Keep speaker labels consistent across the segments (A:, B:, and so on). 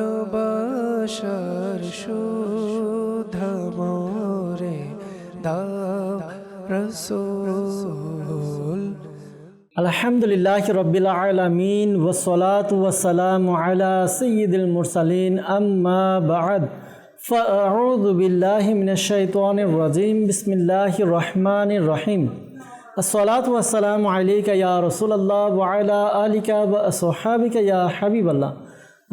A: ভালোবাসার সুধা মোরে দাও রসূল।
B: আলহামদুলিল্লাহি রাব্বিল আলামিন ওয়াসসালাতু ওয়াসসালামু আলা সাইয়্যিদিল মুরসালিন আম্মা বা'দ ফাআউযু বিল্লাহি মিনাশ শাইতানির রাজিম বিসমিল্লাহির রহমানির রহিম। আসসালাতু ওয়াসসালামু আলাইকা ইয়া রাসূলুল্লাহ ওয়া আলা আলিকা ওয়া আসহাবিকা ইয়া হাবিবাল্লাহ।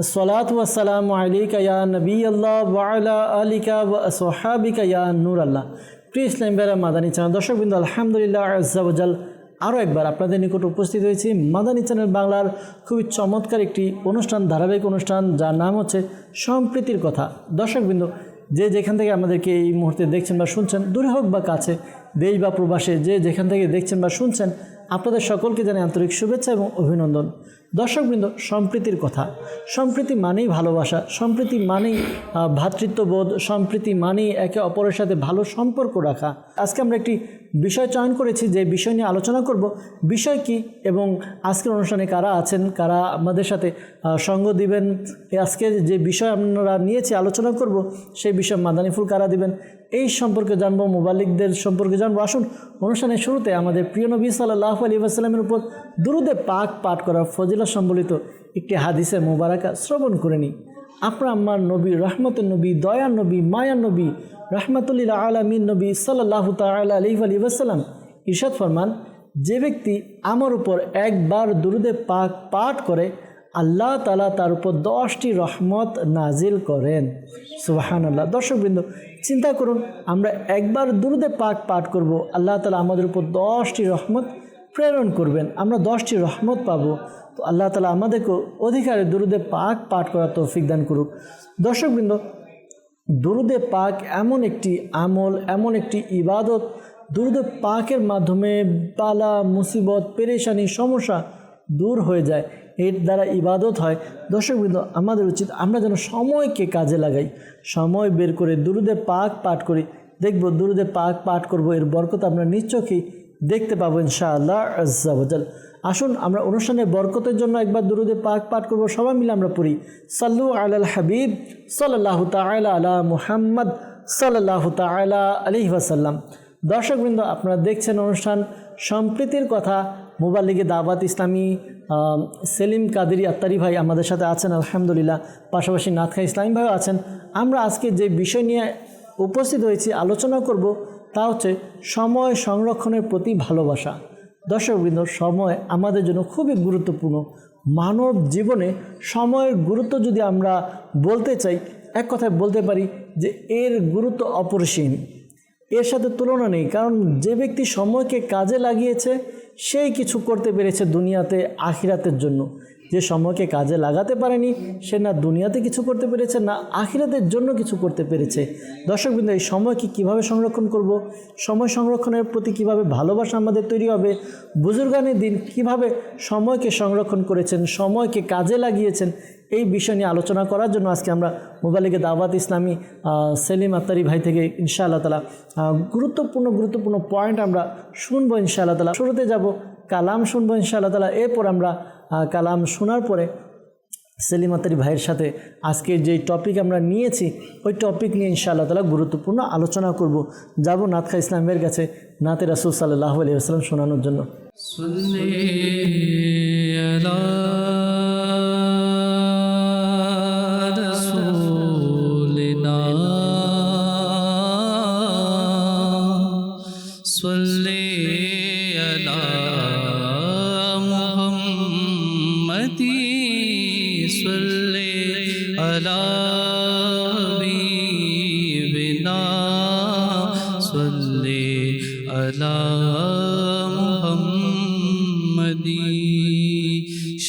B: আসসালাতু ওয়াসসালামু আলাইকা ইয়া নবিয়াল্লাহ ওয়া আলা আলিকা ওয়া আসহাবিকা ইয়া নূরাল্লাহ। প্রিয় ইসলাম ভাইরা, মাদানী চ্যানেল দর্শকবৃন্দ, আলহামদুলিল্লাহ আজ্জা ওয়া জাল আরও একবার আপনাদের নিকট উপস্থিত হয়েছি মাদানী চ্যানেল বাংলার খুবই চমৎকার একটি অনুষ্ঠান, ধারাবাহিক অনুষ্ঠান, যার নাম হচ্ছে সম্প্রীতির কথা। দর্শকবৃন্দ, যে যেখান থেকে আমাদেরকে এই মুহূর্তে দেখছেন বা শুনছেন, দূরে হোক বা কাছে, দেশ বা প্রবাসে, যে যেখান থেকে দেখছেন বা শুনছেন, আপনাদের সকলকে জানাই আন্তরিক শুভেচ্ছা এবং অভিনন্দন। দর্শকবৃন্দ, সম্প্রীতির কথা, সম্প্রীতি মানেই ভালোবাসা, সম্প্রীতি মানেই ভ্রাতৃত্ববোধ, সম্প্রীতি মানেই একে অপরের সাথে ভালো সম্পর্ক রাখা। আজকে আমরা একটি বিষয় চয়ন করেছি, যে বিষয় নিয়ে আলোচনা করব। বিষয় কি এবং আজকের অনুষ্ঠানে কারা আছেন, কারা আমাদের সাথে সঙ্গ দিবেন, আজকে যে বিষয় আমরা নিয়েছি আলোচনা করব, সেই বিষয় মাদানী ফুল কারা দিবেন, এই সম্পর্কে জানবো, মুবাল্লিগদের সম্পর্কে জানবো। আসুন অনুষ্ঠানের শুরুতে আমাদের প্রিয় নবী সাল্লাল্লাহু আলাইহি ওয়াসাল্লামের উপর দুরূদে পাক পাঠ করা ফজিলত সম্বলিত একটি হাদিসে মুবারাকা শ্রবণ করে নিই। আপনার আমার নবী, রহমতের নবী, দয়ার নবী, মায়ার নবী, রাহমাতুল্লিল আলামিন নবী সাল্লাল্লাহু তাআলা আলাইহি ওয়াসাল্লাম ইরশাদ ফরমান, যে ব্যক্তি আমার উপর একবার দুরূদে পাক পাঠ করে, আল্লাহ তাআলা তার উপর 10টি রহমত নাজিল করেন। সুবহানাল্লাহ। দর্শকবৃন্দ, চিন্তা করুন, আমরা একবার দুরূদে পাক পাঠ করব, আল্লাহ তাআলা আমাদের উপর 10টি রহমত প্রেরণ করবেন, আমরা 10টি রহমত পাবো। তো আল্লাহ তাআলা আমাদেরকে অধিকারে দুরূদে পাক পাঠ করার তৌফিক দান করুক। দর্শকবৃন্দ, দুরূদে পাক এমন একটি আমল, এমন একটি ইবাদত, দুরূদে পাকের মাধ্যমে বালা মুসিবত, পেরেশানি, সমস্যা দূর হয়ে যায়, এর দ্বারা ইবাদত হয়। দর্শকবৃন্দ, আমাদের উচিত আমরা যেন সময়কে কাজে লাগাই, সময় বের করে দুরূদে পাক পাঠ করি। দেখব দুরূদে পাক পাঠ করব, এর বরকত আমরা নিশ্চয়ই দেখতে পাবো ইনশাআল্লাহ আজ্জা ওয়া জাল। আসুন আমরা অনুষ্ঠানের বরকতের জন্য একবার দুরূদে পাক পাঠ করব। সবাই মিলে আমরা পড়ি, সাল্লু আলাল হাবিব সাল্লাল্লাহু তাআলা আলা মুহাম্মদ সাল্লাল্লাহু তাআলা আলাইহি ওয়াসাল্লাম। দর্শকবৃন্দ, আপনারা দেখছেন অনুষ্ঠান সম্প্রীতির কথা। মুবাল্লিগে দাওয়াত ইসলামী সেলিম কাদেরী আত্তারি ভাই আমাদের সাথে আছেন আলহামদুলিল্লাহ, পাশাপাশি নাথখা ইসলামী ভাইও আছেন। আমরা আজকে যে বিষয় নিয়ে উপস্থিত হয়েছি আলোচনা করব, তা হচ্ছে সময় সংরক্ষণের প্রতি ভালোবাসা। দর্শকবৃন্দ, সময় আমাদের জন্য খুবই গুরুত্বপূর্ণ। মানব জীবনে সময়ের গুরুত্ব যদি আমরা বলতে চাই, এক কথায় বলতে পারি যে এর গুরুত্ব অপরিসীম, এর সাথে তুলনা নেই। কারণ যে ব্যক্তি সময়কে কাজে লাগিয়েছে, সেই কিছু করতে পেরেছে দুনিয়াতে আখিরাতের জন্য। যে সময়কে কাজে লাগাতে পারেনি, সে না দুনিয়াতে কিছু করতে পেরেছে, না আখিরাতের জন্য কিছু করতে পেরেছে। দর্শকবৃন্দ, এই সময়কে কীভাবে সংরক্ষণ করব, সময় সংরক্ষণের প্রতি কিভাবে ভালোবাসা আমাদের তৈরি হবে, বুজুর্গানের দিন কিভাবে সময়কে সংরক্ষণ করেছেন, সময়কে কাজে লাগিয়েছেন, এই বিষয় নিয়ে আলোচনা করার জন্য আজকে আমরা মুবাল্লিগে দাওয়াত ইসলামী সেলিম আত্তারি ভাই থেকে ইনশাআল্লাহ তাআলা গুরুত্বপূর্ণ পয়েন্ট আমরা শুনবো ইনশাআল্লাহ তাআলা। শুরুতে যাব কালাম শুনবো ইনশাআল্লাহ তাআলা। এরপর আমরা কালাম শোনার পরে সেলিম আত্তারি ভাইয়ের সাথে আজকে যেই টপিক আমরা নিয়েছি, ওই টপিক নিয়ে ইনশাআল্লাহ তাআলা গুরুত্বপূর্ণ আলোচনা করব। যাব নাথখা ইসলাম ভাইয়ের কাছে নাতে রাসূল সাল্লাল্লাহু আলাইহি ওয়াসাল্লাম শোনানোর জন্য।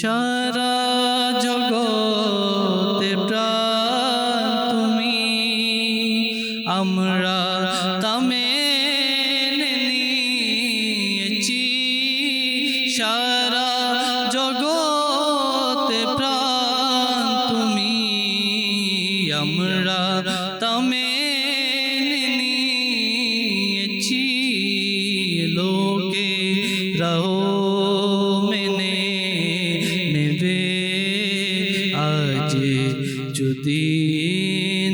A: সারা জগতে প্রাণ তুমি, আমরা তা মেনে নিয়েছি। সারা জগতে প্রাণ তুমি, আমরা তা মেনে নিয়েছি। আজ যদি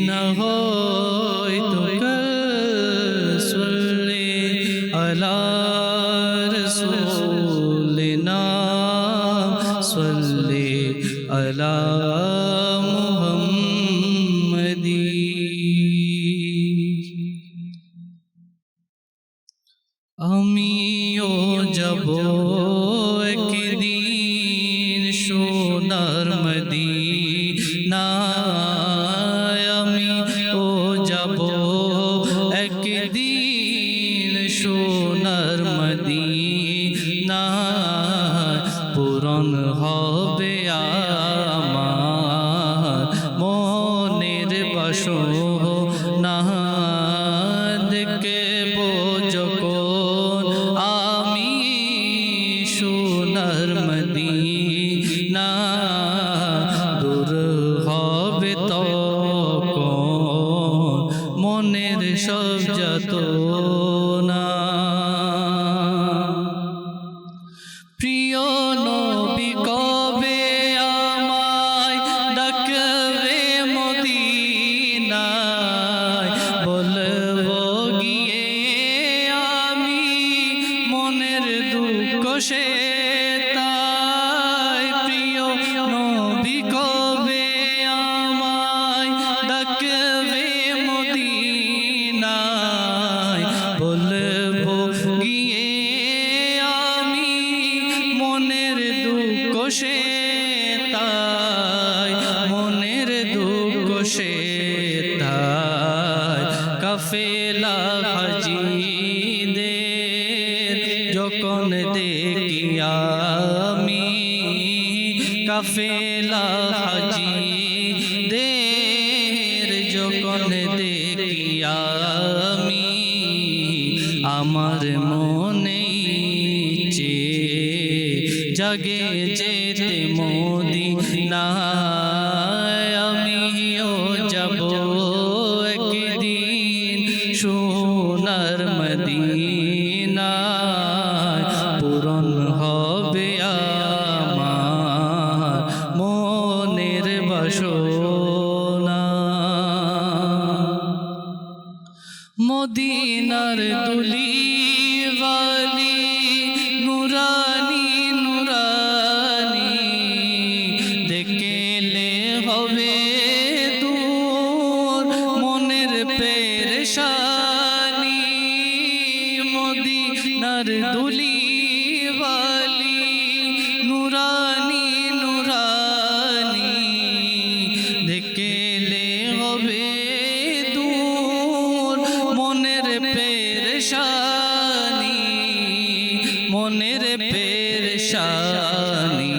A: না হয় তো কাল সাল্লি আলা রাসূলিনা সাল্লি আলা আমিও যাব একদিন সোনার মদিনায় আমিও যাব একদিন সোনার মদিনায় পূরণ হবে আমার মনের বাসনা দেখব যখন আমি সোনার মদিনা দূর হবে তখন মনের সব যাতনা প্রিয় নবী কবে আমায় ডাকবে মদিনায় বলবো গিয়ে আমি মনের দুঃখ সে তাই প্রিয় নবী কবে আমায় ডাকবে মদিনায় বলবো গিয়ে আমি মনের দুঃখ সে তাই মনের দুঃখ সে তাই কাফেলা হাজিদের যখন দেখি আমি কাফেলা হাজিদের যখন দেখি আমি আমার মনে জাগে যেতে মদিনায় আমিও যাব একদিন সোনার মদিনায় পূরণ হবে আমার মনের বাসনা মদিনার দুলি ওয়ালি নুরানি নুরানি দেখলে হবে দূর মনের পেরেশানি মদিনার দুলি ওয়ালি নুরানি নুরানি দেখলে হবে দূর মনের পেরেশানি মনের পেরেশানি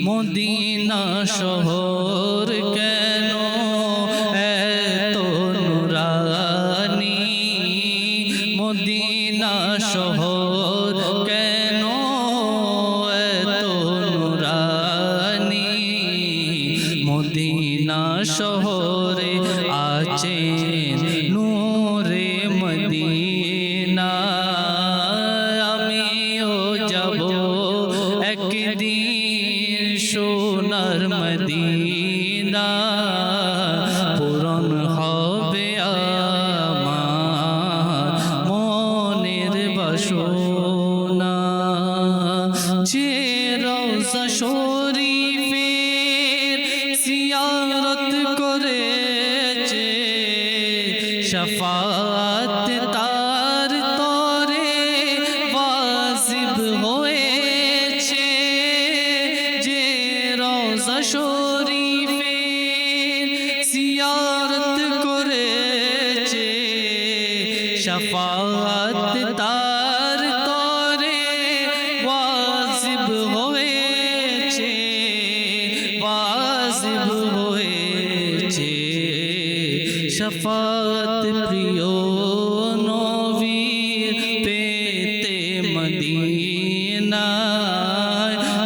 A: মদিনা শহর কেন এত নুরানি মদিনা শহর কেন এত নুরানি মদিনা শহরে আছে নূরে মদিনা আমিও যাব একদিন সোনার মদিনা পূরণ হবে আমার মনের বাসনা যে রওজা শরীফের জিয়ারত করেছে শাফাত তার তরে ওয়াজিব হয়েছে যে রওজা শরীফের জিয়ারত করেছে শাফাত তার তরে ওয়াজিব হয়েছে ওয়াজিব হয়েছে শাফাত প্রিয় নবীর পেতে মদিনায়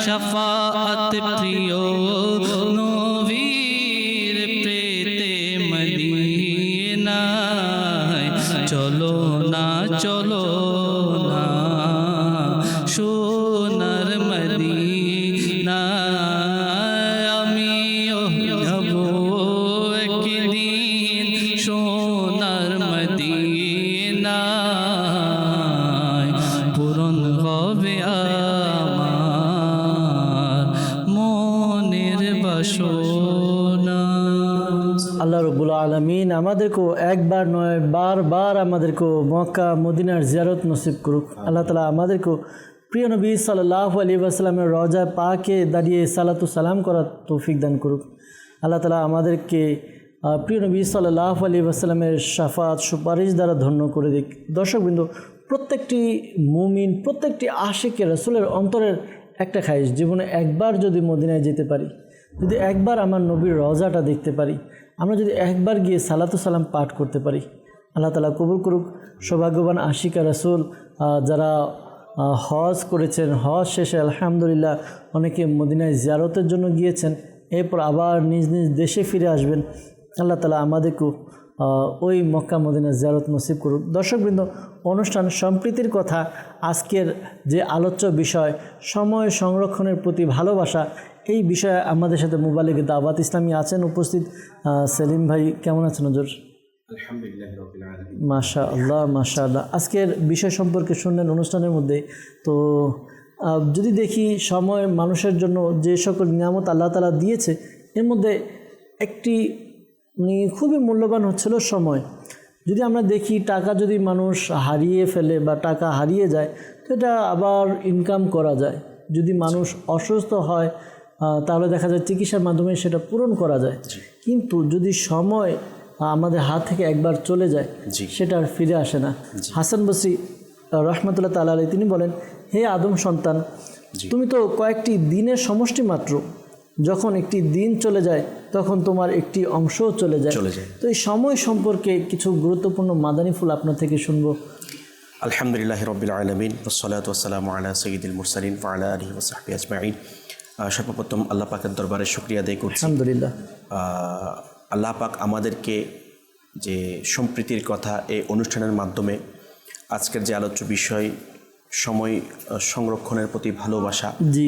A: শাফাত প্রিয় নবীর পেতে মদিনায় চলো না সোনার মদিনায় আমি বাসনা।
B: আল্লাহ রব্বুল আলামিন আমাদেরকেও একবার নয় বারবার আমাদেরকেও মক্কা মদিনার জিয়ারত নসিব করুক। আল্লাহ তাআলা আমাদেরকেও প্রিয় নবী সাল্লাল্লাহু আলাইহি ওয়াসাল্লামের রওজা পাকে দাঁড়িয়ে সালাতু সালাম করার তৌফিক দান করুক। আল্লাহ তাআলা আমাদেরকে প্রিয় নবী সাল্লাল্লাহু আলাইহি ওয়াসাল্লামের শাফাত সুপারিশ দ্বারা ধন্য করে দিক। দর্শকবৃন্দ, প্রত্যেকটি মুমিন, প্রত্যেকটি আশিকে রাসূলের অন্তরের একটা খায়েশ, জীবনে একবার যদি মদিনায় যেতে পারি, যদি একবার আমার নবীর রওজাটা দেখতে পারি, আমরা যদি একবার গিয়ে সালাতু সালাম পাঠ করতে পারি, আল্লাহ তাআলা কবুল করুক। সৌভাগ্যবান আশিকা রাসূল যারা হজ করেছেন, হজ শেষে আলহামদুলিল্লাহ অনেকে মদিনায় জিয়ারতের জন্য গিয়েছেন, এরপর আবার নিজ নিজ দেশে ফিরে আসবেন। আল্লাহ তাআলা আমাদেরকেও ওই মক্কা মদিনা জিয়ারত নসিব করুক। দর্শকবৃন্দ, অনুষ্ঠান সম্প্রীতির কথা, আজকের যে আলোচ্য বিষয় সময় সংরক্ষণের প্রতি ভালোবাসা, এই বিষয়ে আমাদের সাথে মুবালিগ দাওয়াত ইসলামী আছেন উপস্থিত। সেলিম ভাই কেমন আছেন হুজুর?
C: আলহামদুলিল্লাহ রাব্বিল আলামিন।
B: মাশাআল্লাহ মাশাআল্লাহ। আজকের বিষয় সম্পর্কে শুনলেন অনুষ্ঠানের মধ্যে। তো যদি দেখি সময় মানুষের জন্য যে সকল নিয়ামত আল্লাহ তাআলা দিয়েছে, এর মধ্যে একটি খুবই মূল্যবান হচ্ছিল সময়। যদি আমরা দেখি টাকা যদি মানুষ হারিয়ে ফেলে বা টাকা হারিয়ে যায়, তো এটা আবার ইনকাম করা যায়। যদি মানুষ অসুস্থ হয় তাহলে দেখা যায় চিকিৎসার মাধ্যমে সেটা পূরণ করা যায়। কিন্তু যদি সময় আমাদের হাত থেকে একবার চলে যায়, সেটা আর ফিরে আসে না। হাসান বসরি রহমতুল্লাহ তাআলা আলাইহি তিনি বলেন, হে আদম সন্তান, তুমি তো কয়েকটি দিনের সমষ্টি মাত্র। যখন একটি দিন চলে যায় তখন তোমার একটি অংশও চলে যায়। তো এই সময় সম্পর্কে কিছু গুরুত্বপূর্ণ মাদানী ফুল আপনার থেকে শুনবো।
C: আলহামদুলিল্লাহ রাব্বিল আলামিন, ওয়াসসালাতু ওয়াসসালামু আলা সাইয়্যিদিল মুরসালিন ওয়া আলা আলিহি ওয়া সাহবিহি আজমাইন। সর্বপ্রথম আল্লাহ পাকের দরবারে শুকরিয়া আদায় করছি।
B: আলহামদুলিল্লাহ,
C: আল্লাহ পাক আমাদেরকে যে সম্প্রীতির কথা এই অনুষ্ঠানের মাধ্যমে আজকের যে আলোচ্য বিষয় সময় সংরক্ষণের প্রতি ভালোবাসা,
B: জি,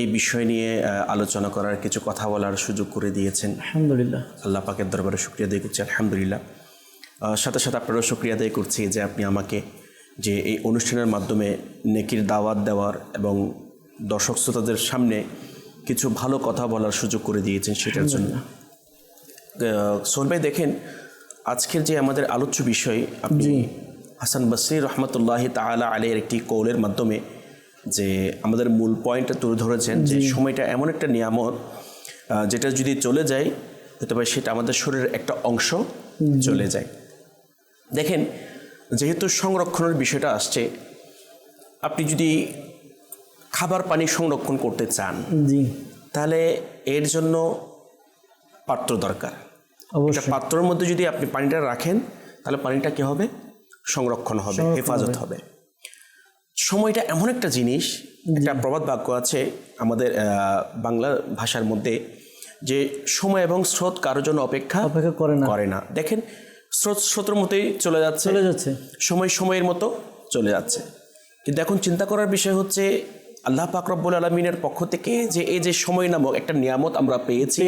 C: এই বিষয় নিয়ে আলোচনা করার কিছু কথা বলার সুযোগ করে দিয়েছেন।
B: আলহামদুলিল্লাহ,
C: আল্লাহ পাকের দরবারে শুকরিয়া আদায় করছি আলহামদুলিল্লাহ। সাথে সাথে আপনারও শুকরিয়া আদায় করছি যে আপনি আমাকে যে এই অনুষ্ঠানের মাধ্যমে নেকির দাওয়াত দেওয়ার এবং দর্শক শ্রোতাদের সামনে কিছু ভালো কথা বলার সুযোগ করে দিয়েছেন, সেটার জন্য। সোহেল ভাই, দেখেন আজকের যে আমাদের আলোচ্য বিষয়, আপনি হাসান বসরি রহমতুল্লাহি তাআলা আলাইহির একটি কৌলের মাধ্যমে যে আমাদের মূল পয়েন্টটা তুলে ধরেছেন যে সময়টা এমন একটা নিয়ামত যেটা যদি চলে যায় হতে পারে সেটা আমাদের শরীরের একটা অংশ চলে যায়। দেখেন, যেহেতু সংরক্ষণের বিষয়টা আসছে, আপনি যদি খাবার পানি সংরক্ষণ করতে চান, তাহলে এর জন্য পাত্র দরকার। একটা পাত্রের মধ্যে যদি আপনি পানিটা রাখেন, তাহলে পানিটা কি হবে? সংরক্ষণ হবে, হেফাজত হবে। সময়টা এমন একটা জিনিস, একটা প্রবাদ বাক্য আছে আমাদের বাংলা ভাষার মধ্যে যে সময় এবং স্রোত কারোর জন্য অপেক্ষা করে না। দেখেন, স্রোতের মতোই চলে যাচ্ছে, সময় সময়ের মতো চলে যাচ্ছে। কিন্তু এখন চিন্তা করার বিষয় হচ্ছে আল্লাহ পাক রব্বুল আলামিনের পক্ষ থেকে যে এই যে সময় নামক একটা নিয়ামত আমরা পেয়েছি,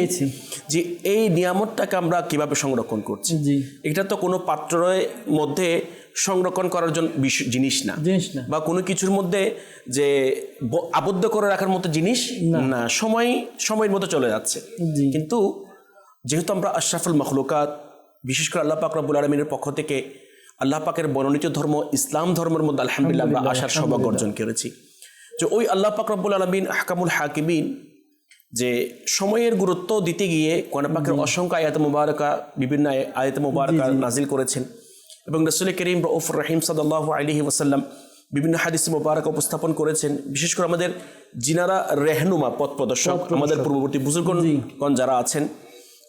C: যে এই নিয়ামতটাকে আমরা কিভাবে সংরক্ষণ করছি। এটা তো কোনো পাত্রের মধ্যে সংরক্ষণ করার জন্য জিনিস না, বা কোনো কিছুর মধ্যে যে আবদ্ধ করে রাখার মতো জিনিস না। সময়ের মতো চলে যাচ্ছে। কিন্তু যেহেতু আমরা আশরাফুল মাখলুকাত, বিশেষ করে আল্লাহ পাক রব্বুল আলামিনের পক্ষ থেকে আল্লাহ পাকের মনোনীত ধর্ম ইসলাম ধর্মের মধ্যে আলহামদুলিল্লাহ আমরা আসার সৌভাগ্য অর্জন করেছি। যে ওই আল্লাহ পাক রব্বুল আলামিন আহকামুল হাকিমিন যে সময়ের গুরুত্ব দিতে গিয়ে কোরআন পাকের অসংখ্য আয়াত মুবারাকা, বিভিন্ন আয়াত মুবারাকা নাজিল করেছেন এবং রাসূল করিম রউফুর রহিম সাল্লাল্লাহু আলাইহি ওয়াসাল্লাম বিভিন্ন হাদিস মুবারাকা উপস্থাপন করেছেন। বিশেষ করে আমাদের যিনারা রেহনুমা, পথ প্রদর্শক, আমাদের পূর্ববর্তী বুজুর্গগণ যারা আছেন,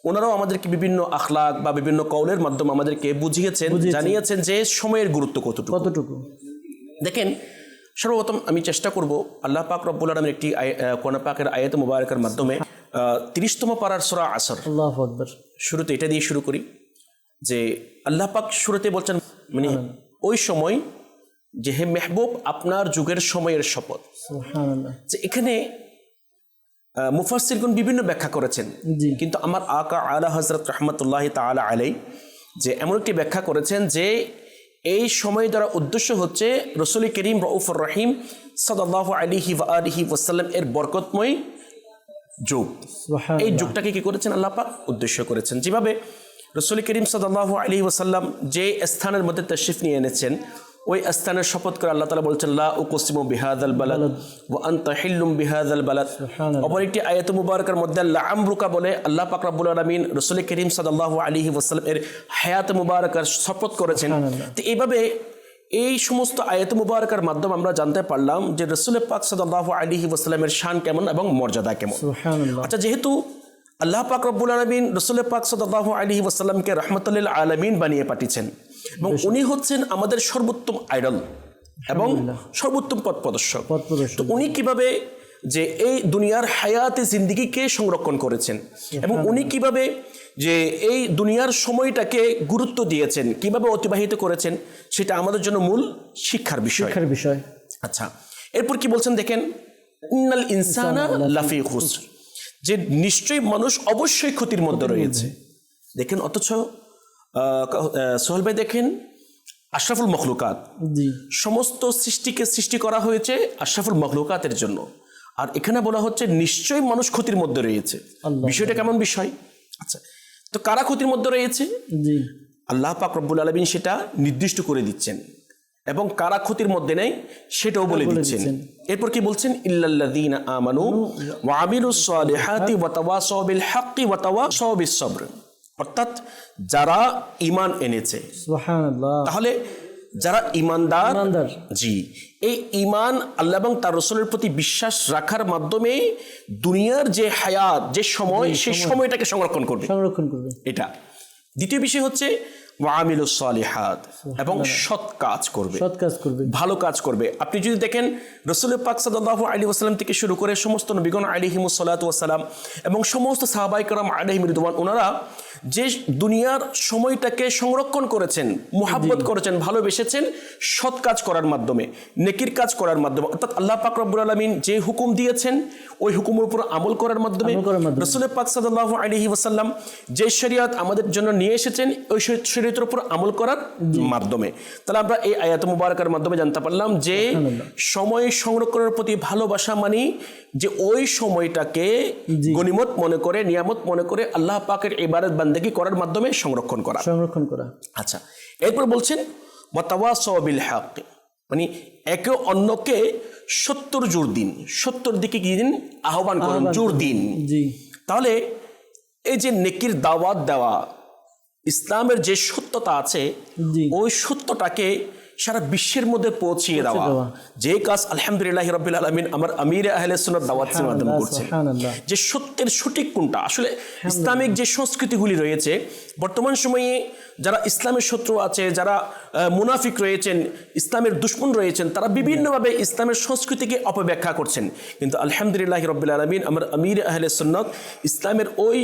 C: ওনারাও আমাদেরকে বিভিন্ন আখলাক বা বিভিন্ন কওলের মাধ্যমে আমাদেরকে বুঝিয়েছেন, জানিয়েছেন যে সময়ের গুরুত্ব কতটুকু। দেখেন, সর্বপ্রথম আমি চেষ্টা করব আল্লাহ পাক রব্বুল আলামিন একটি কোরআন পাকের আয়াত মুবারাকার মাধ্যমে 30তম পারার সূরা আসর, আল্লাহু আকবার, শুরুতে এটা দিয়ে শুরু করি যে আল্লাহ পাক শুরুতে বলছেন, মানে ওই সময় যে হে মেহবুব আপনার যুগের সময়ের শপথ। সুবহানাল্লাহ। যে এখানে মুফাসসিরগণ বিভিন্ন ব্যাখ্যা করেছেন, কিন্তু আমার আকা আলা হযরত রাহমাতুল্লাহি তাআলা আলাইহি যে এমন একটি ব্যাখ্যা করেছেন যে এই সময় দ্বারা উদ্দেশ্য হচ্ছে রাসূল করিম রউফুর রহিম সাল্লাল্লাহু আলাইহি ওয়া আলিহি ওয়াসাল্লাম এর বরকতময় যুগ। এই যুগটাকে কি করেছেন আল্লাহ পাক উদ্দেশ্য করেছেন। যেভাবে রাসূল করিম সাল্লাল্লাহু আলাইহি ওয়াসাল্লাম যে স্থানের মধ্যে তাশরিফ নিয়ে এনেছেন, ওই স্থানের শপথ করে আল্লাহ তাআলা বলছেন লা উকসিমু বিহাযাল বালাদ ওয়া আনতা হিল্লুম বিহাযাল বালাদ। অপর একটি আয়াত মুবারাকার মধ্যে লাআমরুকা বলে আল্লাহ পাক রব্বুল আলামিন রাসূল করিম সাল্লাল্লাহু আলাইহি ওয়াসাল্লামের হায়াত মুবারাকার শপথ করেছেন। তো এইভাবে এই সমস্ত আয়াত মুবারাকার মাধ্যমে আমরা জানতে পারলাম যে রাসূল পাক সাল্লাল্লাহু আলাইহি ওয়াসাল্লামের শান কেমন এবং মর্যাদা কেমন। আচ্ছা, যেহেতু আল্লাহ পাক রব্বুল আলামিন রাসূল পাক সাল্লাল্লাহু আলাইহি ওয়াসাল্লামকে রাহমাতুল লিল আলামিন বানিয়ে পাঠিয়েছেন এবং উনি হচ্ছেন আমাদের সর্বোত্তম আইডল এবং সর্বোত্তম পথ প্রদর্শক। তো উনি কিভাবে যে এই দুনিয়ার হায়াতে জিন্দেগিকে সংরক্ষণ করেছেন এবং উনি কিভাবে যে এই দুনিয়ার সময়টাকে গুরুত্ব দিয়েছেন, কিভাবে অতিবাহিত করেছেন, সেটা আমাদের জন্য মূল শিক্ষার বিষয়। আচ্ছা, এরপর কি বলছেন দেখেন, ইন্নাল ইনসানা লাফি খুসর, যে নিশ্চয়ই মানুষ অবশ্যই ক্ষতির মধ্যে রয়েছে। দেখেন, অথচ সোহেল ভাই দেখেন, আশরাফুল মখলুকাত, সমস্ত সৃষ্টিকে সৃষ্টি করা হয়েছে আশরাফুল মখলুকাতের জন্য, আর এখানে বলা হচ্ছে নিশ্চয়ই মানুষ ক্ষতির মধ্যে রয়েছে। বিষয়টা কেমন বিষয়? আচ্ছা, তো কারা ক্ষতির মধ্যে রয়েছে? আল্লাহ পাক রব্বুল আলামিন সেটা নির্দিষ্ট করে দিচ্ছেন এবং কারা ক্ষতির মধ্যে নেই সেটাও বলে দিচ্ছেন। এরপর কি বলছেন? ইল্লাল্লাযীনা আমানু ওয়া আমিলুস সালিহাতি ওয়া তাওয়াসাউ বিল হাক্কি ওয়া তাওয়াসাউ বিস সবর, অর্থাৎ যারা ঈমান এনেছে। সুবহানাল্লাহ। তাহলে যারা ঈমানদার, জি, এই ঈমান আল্লাহ এবং তার রাসূলের প্রতি বিশ্বাস রাখার মাধ্যমে দুনিয়ার যে হায়াত, যে সময়, সেই সময়টাকে সংরক্ষণ করবে। এটা দ্বিতীয় বিষয় হচ্ছে ওয়া আমিলুস সালিহাত, এবং সৎ কাজ করবে, ভালো কাজ করবে। আপনি যদি দেখেন রাসূল পাক সাল্লাল্লাহু আলাইহি ওয়াসাল্লাম থেকে শুরু করে সমস্ত নবীগণ আলাইহিমুস সালাতু ওয়াস সালাম এবং সমস্ত সাহাবায়ে কেরাম আলাইহিম রিদওয়ান, ওনারা যে দুনিয়ার সময়টাকে সংরক্ষণ করেছেন, মুহাব্বত করেছেন, ভালোবেসেছেন সৎ কাজ করার মাধ্যমে, নেকির কাজ করার মাধ্যমে, অর্থাৎ আল্লাহ পাক রব্বুল আলামিন যে হুকুম দিয়েছেন ওই হুকুমের উপর আমল করার মাধ্যমে, রাসূল পাক সাল্লাল্লাহু আলাইহি ওয়াসাল্লাম যে শরীয়ত আমাদের জন্য নিয়ে এসেছেন ওই শরীয়তের উপর আমল করার মাধ্যমে। তাহলে আমরা এই আয়াত মুবারাকার মাধ্যমে জানতে পারলাম যে সময় সংরক্ষণের প্রতি ভালোবাসা মানে যে ওই সময়টাকে গনিমত মনে করে, নিয়ামত মনে করে আল্লাহ পাকের ইবাদত বান্দেগি করার মাধ্যমে সংরক্ষণ করা। আচ্ছা, এরপর বলছেন ওয়া তাওয়াসাউ বিল হক, মানে একে অন্যকে সত্যর জোর দিন, সত্যর দিকে কি দিন? আহ্বান করুন, জোর দিন। তাহলে এই যে নেকির দাওয়াত দেওয়া, ইসলামের যে সত্যতা আছে ওই সত্যটাকে সারা বিশ্বের মধ্যে পৌঁছিয়ে দেওয়া, যে কাজ আলহামদুলিল্লাহ রাব্বিল আলামিন আমার আমির আহলে সুন্নাত দাওয়াতের মাধ্যমে করছেন। যে সত্যের সঠিক কোনটা, আসলে ইসলামিক যে সংস্কৃতিগুলি রয়েছে বর্তমান সময়ে, যারা ইসলামের শত্রু আছে, যারা মুনাফিক রয়েছেন, ইসলামের দুশমন রয়েছেন, তারা বিভিন্নভাবে ইসলামের সংস্কৃতিকে অপব্যাখ্যা করছেন। কিন্তু আলহামদুলিল্লাহ রাব্বিল আলামিন আমার আমির আহলে সুন্নাত ইসলামের ওই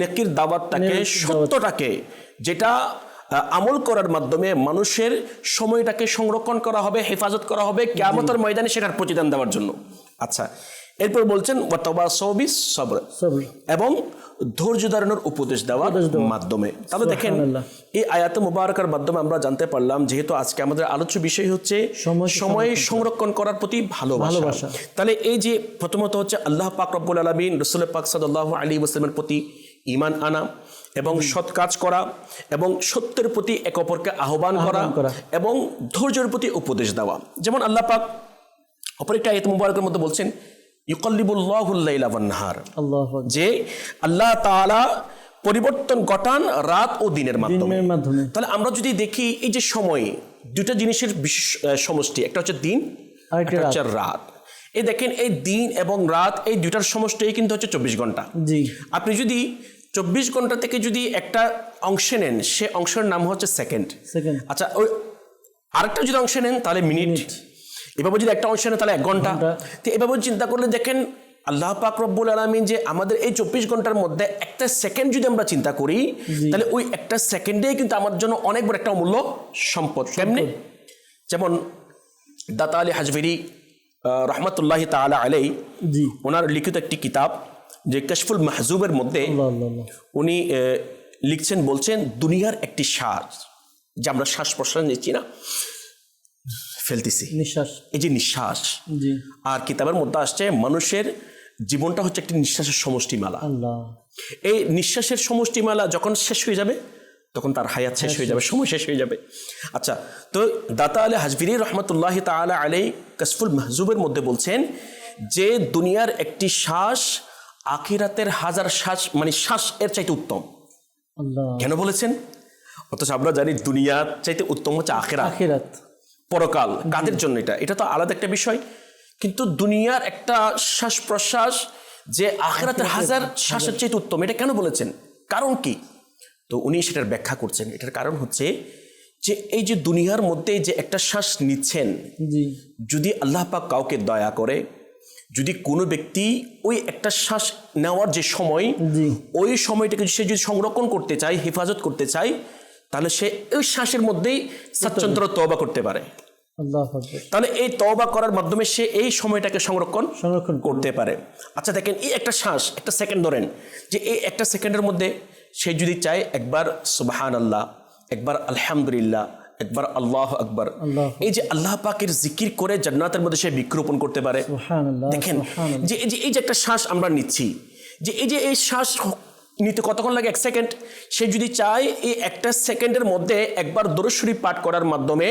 C: নেকির দাওয়াতটাকে, সত্যটাকে, যেটা আমল করার মাধ্যমে মানুষের সময়টাকে সংরক্ষণ করা হবে, হেফাজত করা হবে কিয়ামতের ময়দানে সেটার প্রতিদান দেওয়ার জন্য। আচ্ছা, এরপর বলছেন ওয়া তাওয়াসাউ বিস সবর, এবং ধৈর্য ধারণের উপদেশ দেওয়ার মাধ্যমে। তাহলে দেখেন এই আয়াতে মুবারাকার মাধ্যমে আমরা জানতে পারলাম, যেহেতু আজকে আমাদের আলোচ্য বিষয় হচ্ছে সময় সংরক্ষণ করার প্রতি ভালোবাসা। তাহলে এই যে প্রথমত হচ্ছে আল্লাহ পাক রব্বুল আলামিন রাসূল পাক সাল্লাল্লাহু আলাইহি ওয়াসাল্লামের প্রতি ঈমান আনা এবং সৎ কাজ করা এবং সত্যের প্রতি একে অপরকে আহ্বান করা এবং ধৈর্যের প্রতি উপদেশ দেওয়া। যেমন আল্লাহ পাক অপর একটা আয়াত মুবারাকের মধ্যে বলছেন ইউকাল্লিবুল্লাহুল লাইলা ওয়ান নাহার, যে আল্লাহ তাআলা পরিবর্তন ঘটান রাত ও দিনের মাধ্যমে। তাহলে আমরা যদি দেখি এই যে সময়, দুটো জিনিসের বিশেষ সমষ্টি, একটা হচ্ছে দিন, একটা হচ্ছে রাত। এই দেখেন এই দিন এবং রাত এই দুটার সমষ্টি কিন্তু হচ্ছে 24 ঘন্টা। আপনি যদি 24 ঘন্টা থেকে যদি একটা অংশে নেন, সে অংশের নাম হচ্ছে সেকেন্ড। আচ্ছা, ওই আরেকটা যদি অংশে নেন তাহলে মিনিট, এভাবে যদি একটা অংশে নেন তাহলে 1 ঘন্টা। তো এভাবে চিন্তা করলে দেখেন আল্লাহ পাক রব্বুল আলামিন যে আমাদের এই 24 ঘন্টার মধ্যে একটা সেকেন্ড যদি আমরা চিন্তা করি, তাহলে ওই একটা সেকেন্ডেই কিন্তু আমাদের জন্য অনেক বড় একটা অমূল্য সম্পদ। কেমনে? যেমন দাতা আলী হাজভেরি রহমতুল্লাহ তাআলা আলাইহি, ওনার লিখিত একটি কিতাব যে কাশফুল মাহজুবের মধ্যে উনি লিখছেন, বলছেন দুনিয়ার একটি শ্বাস, যে আমরা শ্বাস প্রশ্বাস নিচ্ছি না, ফেলতেছি, নিঃশ্বাস, এই যে নিঃশ্বাস। আর কিতাবের মধ্যে আসছে মানুষের জীবনটা হচ্ছে একটি নিঃশ্বাসের সমষ্টিমালা।
B: আল্লাহ,
C: এই নিঃশ্বাসের সমষ্টিমালা যখন শেষ হয়ে যাবে তখন তার হায়াত শেষ হয়ে যাবে, সময় শেষ হয়ে যাবে। আচ্ছা, তো দাতা আলী হাজবিরি রহমতুল্লাহ তাআলা আলাইহি কাশফুল মাহজুবের মধ্যে বলছেন যে দুনিয়ার একটি শ্বাস আখিরাতের হাজার শ্বাস মানে শ্বাস এর চাইতে উত্তম।
B: আল্লাহ,
C: কেন বলেছেন? অথচ আমরা জানি দুনিয়ার চাইতে উত্তম হচ্ছে আখিরাত,
B: আখিরাত,
C: পরকাল। কাদের জন্য? এটা তো আলাদা একটা বিষয়, কিন্তু দুনিয়ার একটা শ্বাস প্রশ্বাস যে আখিরাতের হাজার শ্বাসের চাইতে উত্তম, এটা কেন বলেছেন? কারণ কি? তো উনি সেটার ব্যাখ্যা করছেন। এটার কারণ হচ্ছে যে এই যে দুনিয়ার মধ্যে যে একটা শ্বাস নিচ্ছেন,
B: জি,
C: যদি আল্লাহ পাক কাউকে দয়া করে, যদি কোনো ব্যক্তি ওই একটা শ্বাস নেওয়ার যে সময়,
B: জি,
C: ওই সময়টাকে সে যদি সংরক্ষণ করতে চায়, হেফাজত করতে চায়, তাহলে সে ওই শ্বাসের মধ্যেই স্বাচ্ছন্দ্য তওবা করতে পারে।
B: আল্লাহ আকবার,
C: তাহলে এই তওবা করার মাধ্যমে সে এই সময়টাকে সংরক্ষণ করতে পারে। আচ্ছা দেখেন, এই একটা শ্বাস, একটা সেকেন্ড ধরেন, যে এই একটা সেকেন্ডের মধ্যে সে যদি চায় একবার সুবহানাল্লাহ, একবার আলহামদুলিল্লাহ, একবার আল্লাহু আকবার, এই যে আল্লাহ পাকের জিকির করে জান্নাতের মধ্যে সে বৃক্ষরোপণ করতে পারে।
B: সুবহানাল্লাহ,
C: দেখেন যে এই যে একটা শ্বাস আমরা নিচ্ছি, যে এই শ্বাস নিতে কতক্ষণ লাগে? 1 সেকেন্ড। সে যদি চায় এই একটা সেকেন্ডের মধ্যে একবার দরুদ শরীফ পাঠ করার মাধ্যমে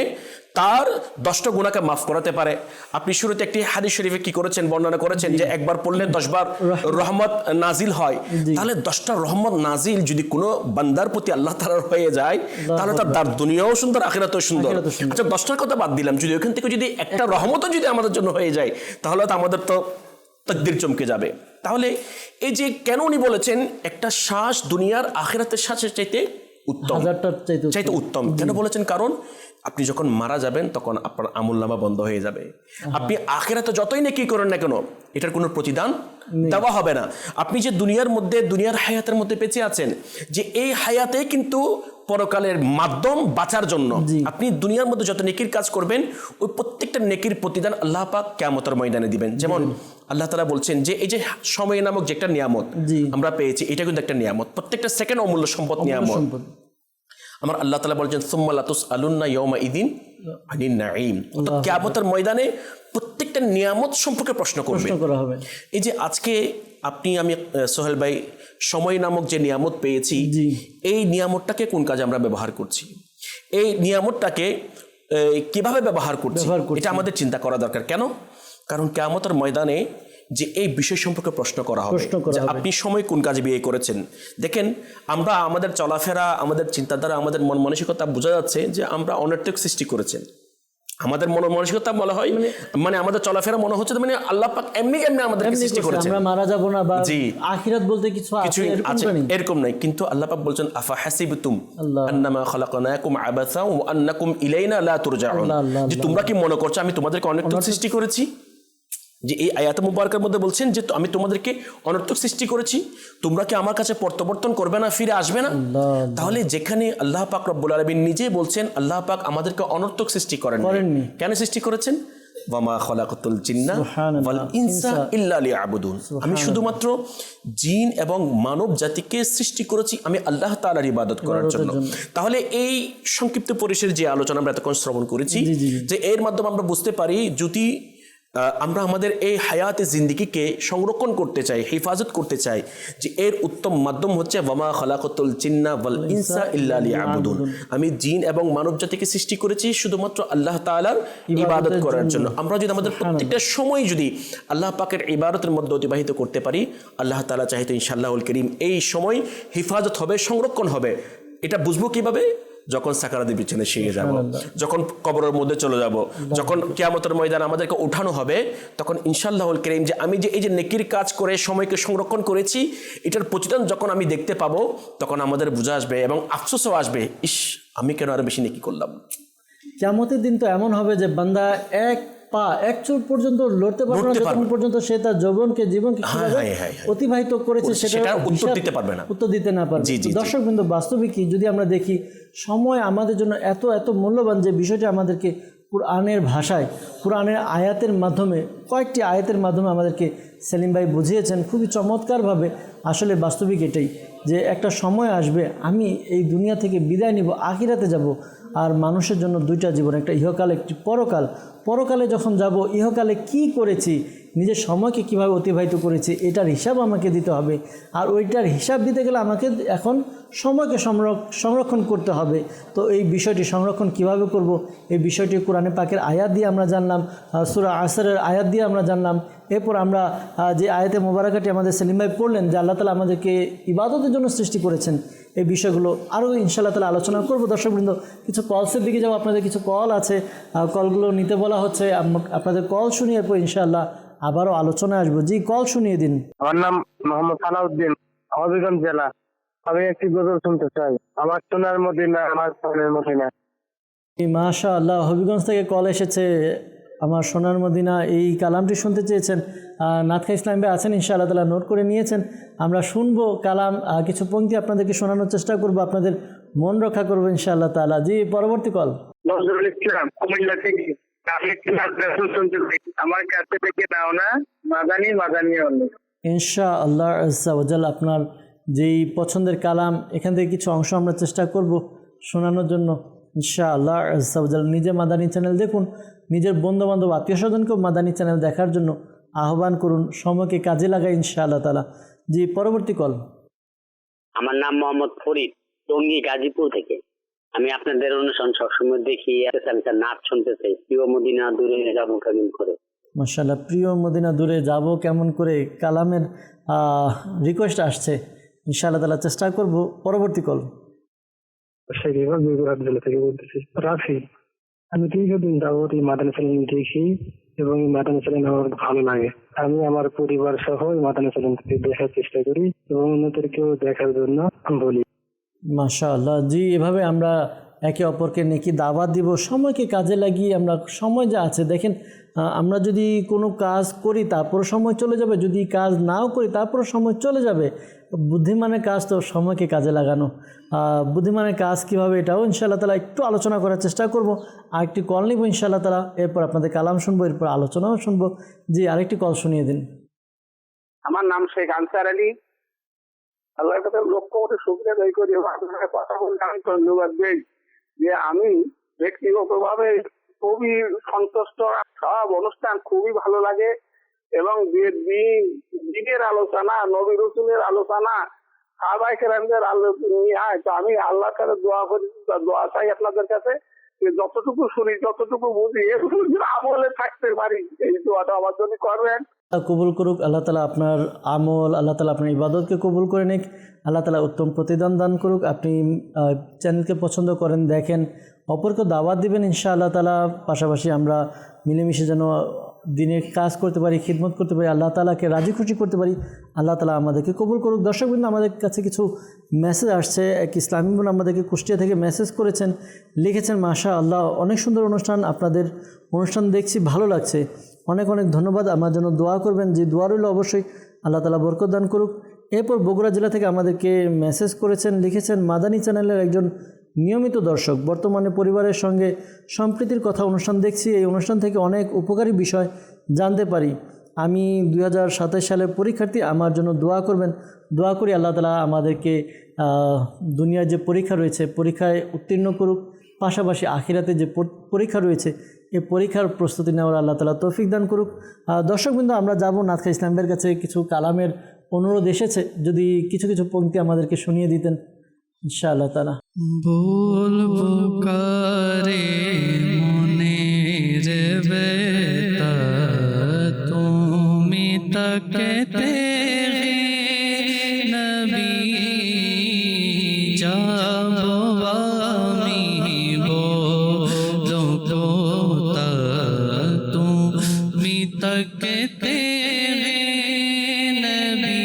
C: তার 10টা গুনাহকে মাফ করাতে পারে। আপনি শুরুতে একটি হাদিস শরীফে কি করেছেন, বর্ণনা করেছেন যে একবার পড়লে 10 বার রহমত নাজিল হয়। তাহলে 10টা রহমত নাজিল যদি কোনো বান্দার প্রতি আল্লাহ তাআলার হয়ে যায়, তাহলে তার দুনিয়াও সুন্দর, আখিরাতও সুন্দর। আচ্ছা 10টার কথা বাদ দিলাম, যদি ওখান থেকে যদি একটা রহমতও যদি আমাদের জন্য হয়ে যায়, তাহলে তো আমাদের তো তাকদীর চমকে যাবে। তাহলে এই যে কেন উনি বলেছেন একটা শ্বাস দুনিয়ার আখিরাতের শ্বাসের চাইতে উত্তম,
B: হাজারটার
C: চাইতে উত্তম, কেন বলেছেন? কারণ আপনি যখন মারা যাবেন তখন আপনার আমলনামা বন্ধ হয়ে যাবে। আপনি আখিরাতে যতই নেকি করেন না কেন, এটার কোনো প্রতিদান দেওয়া হবে না। আপনি যে দুনিয়ার মধ্যে, দুনিয়ার হায়াতের মধ্যে বেঁচে আছেন, যে এই হায়াতে কিন্তু পরকালের মাধ্যম বাঁচার জন্য। আপনি দুনিয়ার মধ্যে যত নেকির কাজ করবেন, ওই প্রত্যেকটা নেকির প্রতিদান আল্লাহ পাক কিয়ামতের ময়দানে দিবেন। যেমন আল্লাহ তাআলা বলছেন যে এই যে সময় নামক যে একটা নিয়ামত আমরা পেয়েছি, এটা কিন্তু একটা নিয়ামত, প্রত্যেকটা সেকেন্ড অমূল্য সম্পদ, নিয়ামত। আমার আল্লাহ তাআলা বলছেন সুম্মা লাতুসআলুন্না ইয়াওমা ইদিন আনিন নাঈম, তো কিয়ামতের ময়দানে প্রত্যেকটা নিয়ামত সম্পর্কে প্রশ্ন করা হবে। এই যে আজকে আপনি আমি সোহেল ভাই সময় নামক যে নিয়ামত পেয়েছি, এই নিয়ামতটাকে কোন কাজে আমরা ব্যবহার করছি, এই নিয়ামতটাকে কিভাবে ব্যবহার করছি, এটা আমাদের চিন্তা করা দরকার। কেন? কারণ কিয়ামতের ময়দানে যে এই বিষয় সম্পর্কে প্রশ্ন করা হবে যে আপনি সময় কোন কাজে ব্যয় করেছেন। দেখেন, আমরা আমাদের চলাফেরা, আমাদের চিন্তাধারা, আমাদের মন মানসিকতা বোঝা যাচ্ছে যে আমরা অনর্থক সৃষ্টি করেছেন। আমাদের মন মানসিকতা বলা হয় মানে আমাদের চলাফেরা মনে হচ্ছে মানে আল্লাহ পাক এমনি আমাদের সৃষ্টি করেছেন,
B: আমরা মারা যাব না বা আখিরাত বলতে কিছু আছে
C: এরকম নাই। কিন্তু আল্লাহ পাক বলছেন আফা হাসিবতুম আন্নামা খালাকনাকুম আবাসা ওয়া আন্নাকুম ইলাইনা লা তুরজাউন, যে তোমরা কি মনে করছো আমি তোমাদেরকে অনর্থক সৃষ্টি করেছি? যে এই আয়াত মুবারকের মধ্যে বলছেন যে আমি তোমাদেরকে অনর্থক সৃষ্টি করেছি, তোমরা কি আমার কাছে প্রত্যাবর্তন করবে না, ফিরে আসবে না? তাহলে যেখানে আল্লাহ পাক রব্বুল আলামিন নিজে বলছেন আল্লাহ পাক আমাদেরকে অনর্থক সৃষ্টি করেননি, কেন সৃষ্টি করেছেন? ওয়ামা খালাকাতুল জিন্না ওয়াল ইনসা ইল্লা লিয়াবুদুন, আমি শুধুমাত্র জিন এবং মানব জাতিকে সৃষ্টি করেছি আমি আল্লাহ তাআলার ইবাদত করার জন্য। তাহলে এই সংক্ষিপ্ত পরিসরের যে আলোচনা আমরা এতক্ষণ শ্রবণ করেছি, যে এর মাধ্যমে আমরা বুঝতে পারি যদি আমরা আমাদের এই হায়াতে জিন্দিগিকে সংরক্ষণ করতে চাই, হেফাজত করতে চাই, যে এর উত্তম মাধ্যম হচ্ছে ওয়ামা খালাকাতুল জিন্না ওয়াল ইনসা ইল্লা লিয়াবুদুন, আমি জিন এবং মানব জাতিকে সৃষ্টি করেছি শুধুমাত্র আল্লাহ তাআলার ইবাদত করার জন্য। আমরা যদি আমাদের প্রত্যেকটা সময় যদি আল্লাহ পাকের ইবাদতের মধ্যে অতিবাহিত করতে পারি, আল্লাহ তাআলা চাইতে ইনশাআল্লাহুল কারীম এই সময় হেফাজত হবে, সংরক্ষণ হবে। এটা বুঝবো কিভাবে? যখন সাকারাতের পিছনে শিখে যাব, যখন কবরের মধ্যে চলে যাব, যখন কিয়ামতের ময়দানে আমাদেরকে উঠানো হবে, তখন ইনশাআল্লাহুল কারীম যে আমি যে এই যে নেকির কাজ করে সময়কে সংরক্ষণ করেছি, এটার প্রতিদান যখন আমি দেখতে পাবো, তখন আমাদের বুঝা আসবে এবং আফসোসও আসবে, ইস আমি কেন আরো বেশি নেকি করলাম।
B: কিয়ামতের দিন তো এমন হবে যে বান্দা এক পা এক চুল পর্যন্ত লড়তে পারবে না, যতক্ষণ পর্যন্ত সে তার জীবনকে অতিবাহিত করেছে সেটা উত্তর দিতে পারবে না, উত্তর দিতে না পারবে। দর্শকবৃন্দ, বাস্তবিকই যদি আমরা দেখি সময় আমাদের জন্য এত এত মূল্যবান, যে বিষয়টি আমাদেরকে কোরআনের ভাষায়, কোরআনের আয়াতের মাধ্যমে, কয়েকটি আয়াতের মাধ্যমে আমাদেরকে সেলিম ভাই বুঝিয়েছেন খুবই চমৎকারভাবে। আসলে বাস্তবিক এটাই যে একটা সময় আসবে আমি এই দুনিয়া থেকে বিদায় নিব, আখিরাতে যাব। আর মানুষের জন্য দুইটা জীবন, একটা ইহকাল একটি পরকাল। পরকালে যখন যাব, ইহকালে কি করেছি, নিজের সময়কে কিভাবে অতিবাহিত করেছি, এটার হিসাব আমাকে দিতে হবে। আর ওইটার হিসাব দিতে গেলে আমাকে এখন সময়কে সংরক্ষণ করতে হবে। তো এই বিষয়টি সংরক্ষণ কিভাবে করব, এই বিষয়টি কোরআনে পাকের আয়াত দিয়ে আমরা জানলাম, সূরা আসরের আয়াত দিয়ে আমরা জানলাম। এরপর আমরা যে আয়াতে মোবারকাটি আমাদের সেলিম ভাই পড়লেন যে আল্লাহ তাআলা আমাদেরকে ইবাদতের জন্য সৃষ্টি করেছেন, এই বিষয়গুলো আরও ইনশাআল্লাহ তাআলা আলোচনা করব। দর্শকবৃন্দ, কিছু কলসের দিকে যাবো, আপনাদের কিছু কল আছে, কলগুলো নিতে বলা হচ্ছে। আপনাদের কল শুনিয়ে এরপর ইনশাআল্লাহ আবারও আলোচনায় আসবো। জি, কল শুনিয়ে দিন।
D: আমার নাম মোহাম্মদ সালাউদ্দিন, হবিগঞ্জ জেলা। আমি একটি গজল শুনতে চাই। আমার সোনার মদিনা, আমার সোনার মদিনা।
B: মাশাআল্লাহ, হবিগঞ্জ থেকে কল এসেছে। আমার সোনার মদিনা এই কালামটি শুনতে চেয়েছেন। নাথখা ইসলাম ভাই আছেন, ইনশাআল্লাহ তাআলা নোট করে নিয়েছেন। আমরা শুনবো কালাম, কিছু পংক্তি আপনাদেরকে শোনানোর চেষ্টা করব, আপনাদের মন রক্ষা করবো ইনশাআল্লাহ তাআলা। জি, পরবর্তী কল।
D: নজরুল ইসলাম, কুমিল্লা থেকে। আমি একটি গজল শুনতে চাই। আমার কাছে থেকে নাও না, মাদানি মাদানি অনেক।
B: ইনশাআল্লাহ আজ্জা ওয়া জাল আপনার যেই পছন্দের কালাম, এখান থেকে কিছু অংশ আমরা চেষ্টা করব শোনানোর জন্য ইনশাআল্লাহ আজ্জা ওয়া জাল। নিজে মাদানী চ্যানেল দেখুন, নিজের বন্ধুবান্ধব আত্মীয় স্বজনকেও মাদানী চ্যানেল দেখার জন্য আহ্বান করুন, সময়কে কাজে লাগাই ইনশাআল্লাহ তাআলা। জি, পরবর্তী কল।
E: আমার নাম মোহাম্মদ ফরিদ, টঙ্গী গাজীপুর থেকে। আমি আপনাদের অনুষ্ঠান সবসময় দেখি, নাচ শুনতে চাই। প্রিয় মদিনা দূরে যাবো কেমন করে।
B: মাশাআল্লাহ, প্রিয় মদিনা দূরে যাব কেমন করে, কালামের রিকোয়েস্ট আসছে, ইনশাআল্লাহ তাআলা চেষ্টা করব। পরবর্তী কল।
D: জেলা থেকে বলতেছি রাফি। আমি দীর্ঘদিন যাবত এই মাদানী চ্যানেল দেখি এবং এই মাদানী চ্যানেল আমার ভালো লাগে। আমি আমার পরিবার সহ এই মাদানী চ্যানেলকে দেখার চেষ্টা করি এবং অন্যদেরকেও দেখার জন্য বলি।
B: মাশাআল্লাহ, জি, এভাবে আমরা একে অপরকে নেকি দাওয়াত দিব, সময়কে কাজে লাগিয়ে। আমরা সময় যা আছে দেখেন, আমরা যদি কোনো কাজ করি তারপর সময় চলে যাবে, যদি কাজ নাও করি তারপর সময় চলে যাবে। বুদ্ধিমানের কাজ তো সময়কে কাজে লাগানো। বুদ্ধিমানের কাজ কীভাবে, এটাও ইনশাআল্লাহ তাআলা একটু আলোচনা করার চেষ্টা করব। আরেকটি কল নিব ইনশাআল্লাহ তাআলা, এরপর আপনাদের কালাম শুনবো, এরপর আলোচনাও শুনবো। জি, আরেকটি কল শুনিয়ে দিন।
D: আমার নাম শেখ আনসার আলী। আল্লাহর কাছে লক্ষ কোটি শুকরিয়া আদায় করি, আপনার কথা বলতে আমি ধন্যবাদ দিই যে আমি ব্যক্তিগতভাবে খুবই সন্তুষ্ট। সব অনুষ্ঠান খুবই ভালো লাগে এবং দিনের আলোচনা, নবী রাসূলের আলোচনা, সাহাবায়ে কেরামদের আলোচনা। তো আমি আল্লাহর কাছে দোয়া করি, দোয়া চাই আপনাদের কাছে যে যতটুকু শুনি, যতটুকু বুঝি, এগুলো আমলে থাকতে পারি, এই দোয়াটা আমার জন্য করবেন।
B: কবুল করুক আল্লাহ তাআলা আপনার আমল, আল্লাহ তাআলা আপনার ইবাদতকে কবুল করে নিক, আল্লাহ তাআলা উত্তম প্রতিদান দান করুক। আপনি চ্যানেলকে পছন্দ করেন, দেখেন, অপরকে দাওয়াত দিবেন ইনশাআল্লাহ তাআলা। পাশাপাশি আমরা মিলেমিশে যেন দিনের কাজ করতে পারি, খিদমত করতে পারি, আল্লাহ তাআলাকে রাজি খুশি করতে পারি। আল্লাহ তাআলা আমাদেরকে কবুল করুক। দর্শকবৃন্দ, আমাদের কাছে কিছু মেসেজ আসছে। এক ইসলামী বোন আমাদেরকে কুষ্টিয়া থেকে মেসেজ করেছেন, লিখেছেন, মাশাআল্লাহ অনেক সুন্দর অনুষ্ঠান, আপনাদের অনুষ্ঠান দেখছি, ভালো লাগছে, অনেক অনেক ধন্যবাদ। আমার জন্য দোয়া করবেন। যে দোয়া রইল, অবশ্যই আল্লাহ তাআলা বরকত দান করুক। এরপর বগুড়া জেলা থেকে আমাদেরকে মেসেজ করেছেন, লিখেছেন, মাদানী চ্যানেলের একজন নিয়মিত দর্শক, বর্তমানে পরিবারের সঙ্গে সম্প্রীতির কথা অনুষ্ঠান দেখছি, এই অনুষ্ঠান থেকে অনেক উপকারী বিষয় জানতে পারি। আমি 2027 সালের পরীক্ষার্থী, আমার জন্য দোয়া করবেন। দোয়া করি আল্লাহ তাআলা আমাদেরকে দুনিয়ার যে পরীক্ষা রয়েছে, পরীক্ষায় উত্তীর্ণ করুক, পাশাপাশি আখিরাতে যে পরীক্ষা রয়েছে, এই পরীক্ষার প্রস্তুতি নেওয়ার আল্লাহ তাআলা তৌফিক দান করুক। দর্শকবৃন্দ, আমরা যাব নাথখা ইসলামের কাছে। কিছু কালামের অনুরোধ এসেছে, যদি কিছু কিছু পংক্তি আমাদেরকে শুনিয়ে দিতেন ইনশাআল্লাহ তাআলা।
A: বলবো কারে মনের বেতা, তুমি তাকতে নবী যাবো আমি, বলো কোথা তুমি তাকতে নবী,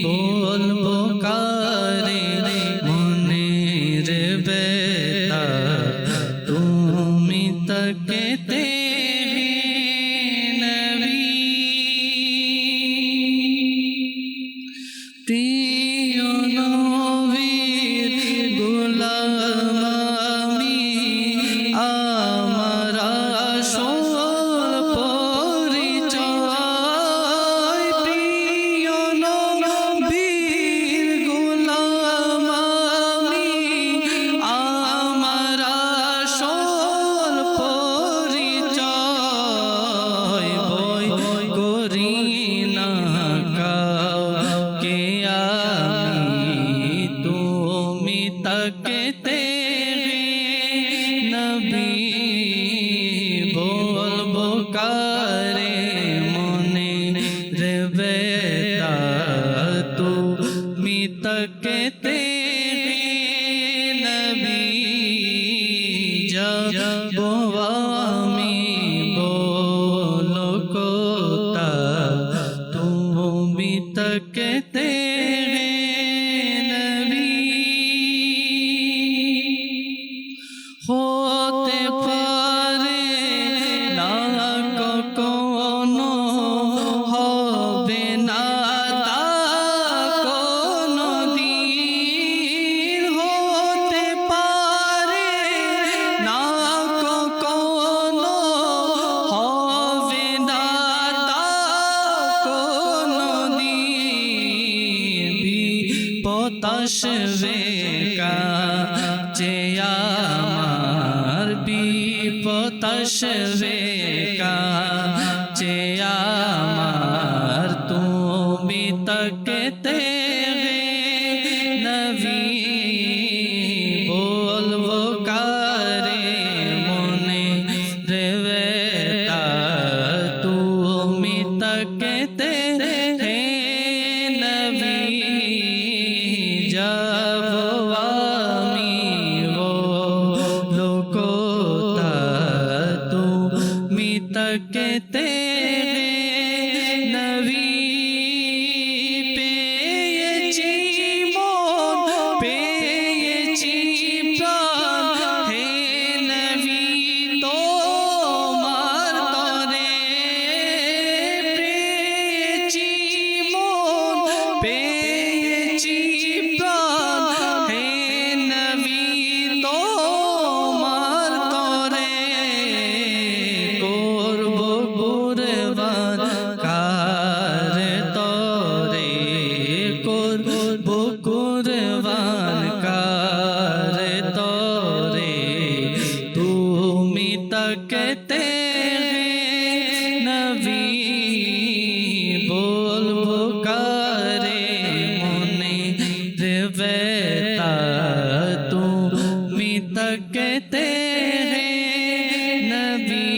A: বলবো কারে মনের বেতা, তুমি তাকতে আমি তুমি তাকতে নবী বলবো কারে মনে রে বেতা তুমি তাকতে নবী যাবো আমি বলো কোথা তুমি তাকতে হতে পারে না কখনো হবে না তা কোনো দিন হতে পারে না কখনো হবে না তা কোনো দিন বিপদ আসবে কাছে আমার বিপদ আসবে কাছে আমার তুমি তাকতে নবী বলবো কারে মনে রে বেতা তুমি তাকতে নবী যাবো আমি বলো কোথা তুমি তাকতে নবী পেয়েছি মন পেয়েছি প্রাণ হে নবী তোমার তরে পেয়েছি মন পেয়েছি প্রাণ হে নবী তোমার তরে করব কুরবান কার তরে করব কুরবান কার তরে তুমি তাকতে নবী বলবো কারে মনে রে বেতা তুমি তাকতে নবী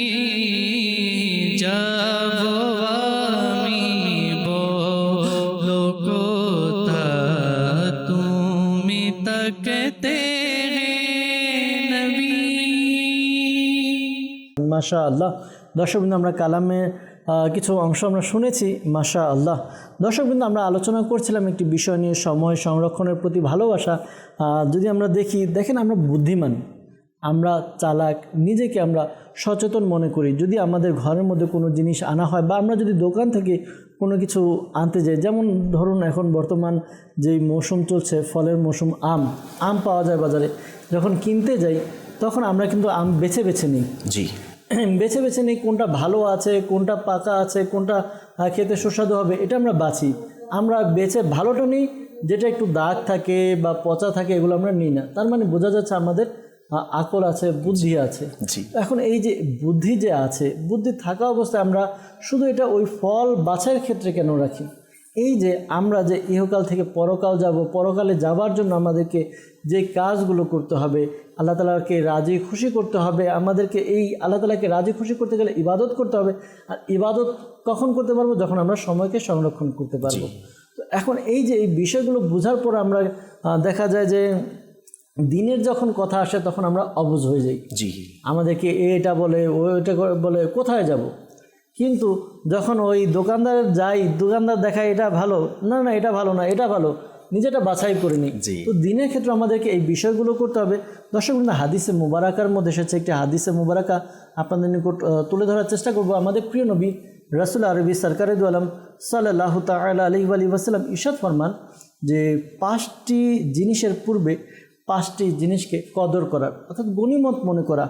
A: যাবো আমি বলো কোথা তুমি তাকতে নবী।
B: মাশা আল্লাহ। দর্শকবৃন্দ, আমরা কালামের কিছু অংশ আমরা শুনেছি। মাশা আল্লাহ। দর্শকবৃন্দ, আমরা আলোচনা করছিলাম একটি বিষয় নিয়ে, সময় সংরক্ষণের প্রতি ভালোবাসা। যদি আমরা দেখেন আমরা বুদ্ধিমান, আমরা চালাক, নিজেকে আমরা সচেতন মনে করি। যদি আমাদের ঘরের মধ্যে কোনো জিনিস আনা হয় বা আমরা যদি দোকান থেকে কোনো কিছু আনতে যাই, যেমন ধরুন এখন বর্তমান যেই মৌসুম চলছে, ফলের মৌসুম, আম পাওয়া যায় বাজারে, যখন কিনতে যাই তখন আমরা কিন্তু আম বেছে বেছে নিই।
C: জি,
B: বেছে বেছে নিই কোনটা ভালো আছে, কোনটা পাকা আছে, কোনটা খেতে সুস্বাদু হবে, এটা আমরা বাছি। আমরা বেছে ভালোটা নিই, যেটা একটু দাগ থাকে বা পচা থাকে এগুলো আমরা নিই না। তার মানে বোঝা যাচ্ছে আমাদের আকল আছে, বুদ্ধি আছে। এখন এই যে বুদ্ধি যে আছে, বুদ্ধি থাকা অবস্থায় আমরা শুধু এটা ওই ফল বাছাইয়ের ক্ষেত্রে কেন রাখি? এই যে আমরা যে ইহকাল থেকে পরকাল যাব, পরকালে যাবার জন্য আমাদেরকে যে কাজগুলো করতে হবে, আল্লাহ তাআলাকে রাজি খুশি করতে হবে, আমাদেরকে এই আল্লাহ তাআলাকে রাজি খুশি করতে গেলে ইবাদত করতে হবে। আর ইবাদত কখন করতে পারবো? যখন আমরা সময়কে সংরক্ষণ করতে পারবো। তো এখন এই যে এই বিষয়গুলো বোঝার পর আমরা দেখা যায় যে দিনের যখন কথা আসে তখন আমরা অবুঝ হয়ে যাই। আমাদেরকে এটা বলে, ওইটা বলে, কোথায় যাব? কিন্তু যখন ওই দোকানদার যাই, দোকানদার দেখায় এটা ভালো না, না এটা ভালো না, এটা ভালো, নিজেটা বাছাই করে নিই। তো দিনের ক্ষেত্রে আমাদেরকে এই বিষয়গুলো করতে হবে। দর্শক, হাদিসে মুবারাকার মধ্যে এসেছে একটি হাদিসে মুবারাকা আপনাদের নিকট তুলে ধরার চেষ্টা করব। আমাদের প্রিয় নবী রাসূল আরবি সরকারে দু আলম সাল্লাল্লাহু তাআলা আলাইহি ওয়া সাল্লাম ইরশাদ ফরমান যে 5টি জিনিসের পূর্বে 5টি জিনিসকে কদর করার, অর্থাৎ গনিমত মনে করা।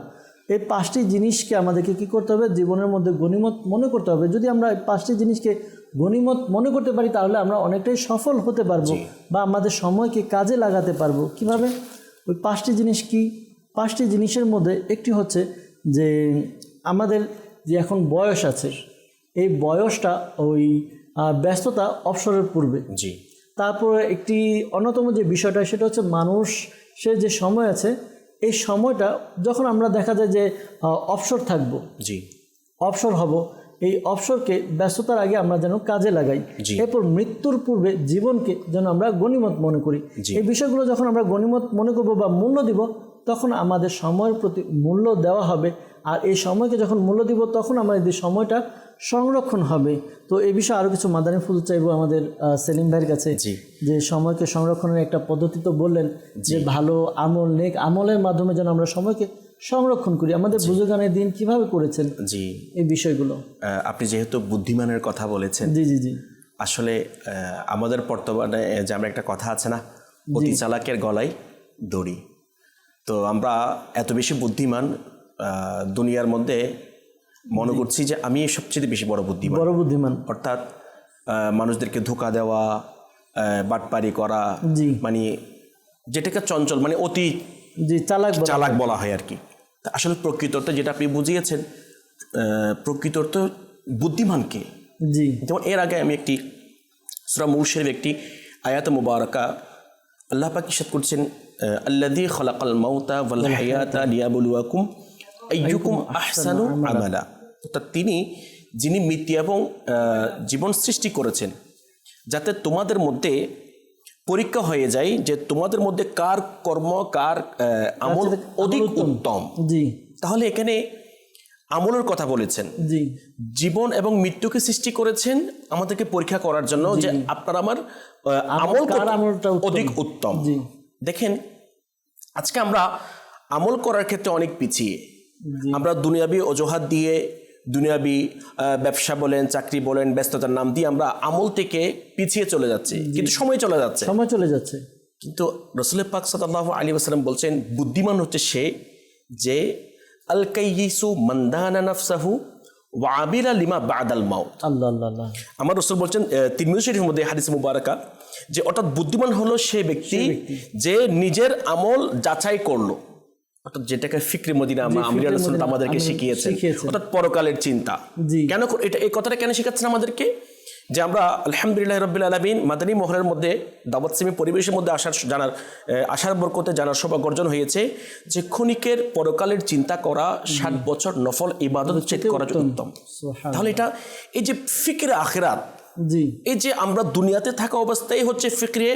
B: এই 5টি জিনিসকে আমাদেরকে কি করতে হবে? জীবনের মধ্যে গনিমত মনে করতে হবে। যদি আমরা এই 5টি জিনিসকে গনিমত মনে করতে পারি তাহলে আমরা অনেকটাই সফল হতে পারবো বা আমাদের সময়কে কাজে লাগাতে পারবো। কিভাবে? ওই 5টি জিনিস কি? 5টি জিনিসের মধ্যে একটি হচ্ছে যে আমাদের যে এখন বয়স আছে, এই বয়সটা ওই ব্যস্ততা অবসরের পূর্বে। তারপরে একটি অন্যতম যে বিষয়টা সেটা হচ্ছে মানুষের যে সময় আছে, এই সময়টা যখন আমরা দেখা যায় যে অবসর থাকবো,
C: জি
B: অবসর হব, এই অবসরকে ব্যস্ততার আগে আমরা যেন কাজে লাগাই,
C: জি।
B: এরপর মৃত্যুর পূর্বে জীবনকে যেন আমরা গনিমত মনে করি।
C: জি।
B: এই বিষয়গুলো যখন আমরা গনিমত মনে করব বা মূল্য দিব, তখন আমাদের সময়ের প্রতি মূল্য দেওয়া হবে। আর এই সময়কে যখন মূল্য দিব, তখন আমাদের সময়টা সংরক্ষণ হবে। তো এই বিষয়ে আরও কিছু মাদানী ফুল চাইবো আমাদের সেলিম ভাইয়ের কাছে,
C: জি।
B: যে সময়কে সংরক্ষণের একটা পদ্ধতি তো বললেন, যে ভালো আমল, নেক আমলের মাধ্যমে যেন আমরা সময়কে সংরক্ষণ করি। আমাদের বুজুর্গানের দিন কিভাবে করেছেন
C: জি।
B: এই বিষয়গুলো?
C: আপনি যেহেতু বুদ্ধিমানের কথা বলেছেন,
B: জি জি জি।
C: আসলে আমাদের বর্তমানে যে আমরা একটা কথা আছে না, অতি চালাকের গলায় দড়ি। তো আমরা এত বেশি বুদ্ধিমান দুনিয়ার মধ্যে মনে করছি যে আমি সবচেয়ে বেশি বড় বুদ্ধিমান, অর্থাৎ মানুষদেরকে ধোঁকা দেওয়া, বাটপারি করা,
B: জি,
C: মানে যেটাকে চঞ্চল, মানে অতি
B: জি
C: চালাক বলা হয় আর কি। আসলে প্রকৃত অর্থে যেটা আপনি বুঝিয়েছেন, প্রকৃত অর্থে বুদ্ধিমানকে,
B: জি,
C: যেমন এর আগে আমি একটি সূরা মূল শরীফ একটি আয়াত মুবারাকা আল্লাহ পাক ইরশাদ করছেন, আল্লাযী খালাকাল মাউতা ওয়াল হায়াতা লিয়াবলুয়াকুম আইয়ুকুম আহসানু আমালা। অর্থাৎ তিনি যিনি মৃত্যু এবং জীবন সৃষ্টি করেছেন, যাতে তোমাদের মধ্যে পরীক্ষা হয়ে যায় যে তোমাদের মধ্যে কার কর্ম, কার আমল অধিক উত্তম।
B: জি।
C: তাহলে এখানে আমলের কথা বলেছেন,
B: জি,
C: জীবন এবং মৃত্যুকে সৃষ্টি করেছেন আমাদেরকে পরীক্ষা করার জন্য, যে আপনার আমার আমলটা অধিক উত্তম। দেখেন আজকে আমরা আমল করার ক্ষেত্রে অনেক পিছিয়ে। আমরা দুনিয়াবি অজুহাত দিয়ে, দুনিয়াবি ব্যবসা বলেন, চাকরি বলেন, ব্যস্ততার নাম দিয়ে আমরা আমল থেকে পিছিয়ে চলে যাচ্ছি, কিন্তু সময় চলে যাচ্ছে। কিন্তু রাসূল পাক সাল্লাল্লাহু আলাইহি ওয়াসাল্লাম বলছেন, বুদ্ধিমান হচ্ছে সে যে আল কাইয়িসু মান দানা নাফসাহু ওয়া আবিরা লিমা বাদাল মাউত।
B: আল্লাহ আল্লাহ আল্লাহ। আমার
C: রাসূল বলছেন তিরমিজি শরীফের মধ্যে হাদিস মুবারাকা, যে অর্থাৎ বুদ্ধিমান হলো সে ব্যক্তি যে নিজের আমল যাচাই করলো, অর্থাৎ যেটাকে ফিকরে মদিনা আমির রাসূল আমাদেরকে শিখিয়েছেন, অর্থাৎ পরকালের চিন্তা। কেন এটা, এই কথাটা কেন শেখাচ্ছেন আমাদেরকে? যে আমরা আলহামদুলিল্লাহ রাব্বিল আলামিন মাদানী মহলের মধ্যে দাওয়াত সেমি পরিবেশের মধ্যে আসার বরকতে জানার সৌভাগ্য অর্জন হয়েছে যে ক্ষণিকের পরকালের চিন্তা করা 60 বছর নফল ইবাদত চেয়ে করা উত্তম। তাহলে এটা এই যে ফিকরে আখিরাত, এই যে আমরা দুনিয়াতে থাকা অবস্থায় হচ্ছে ফিকরে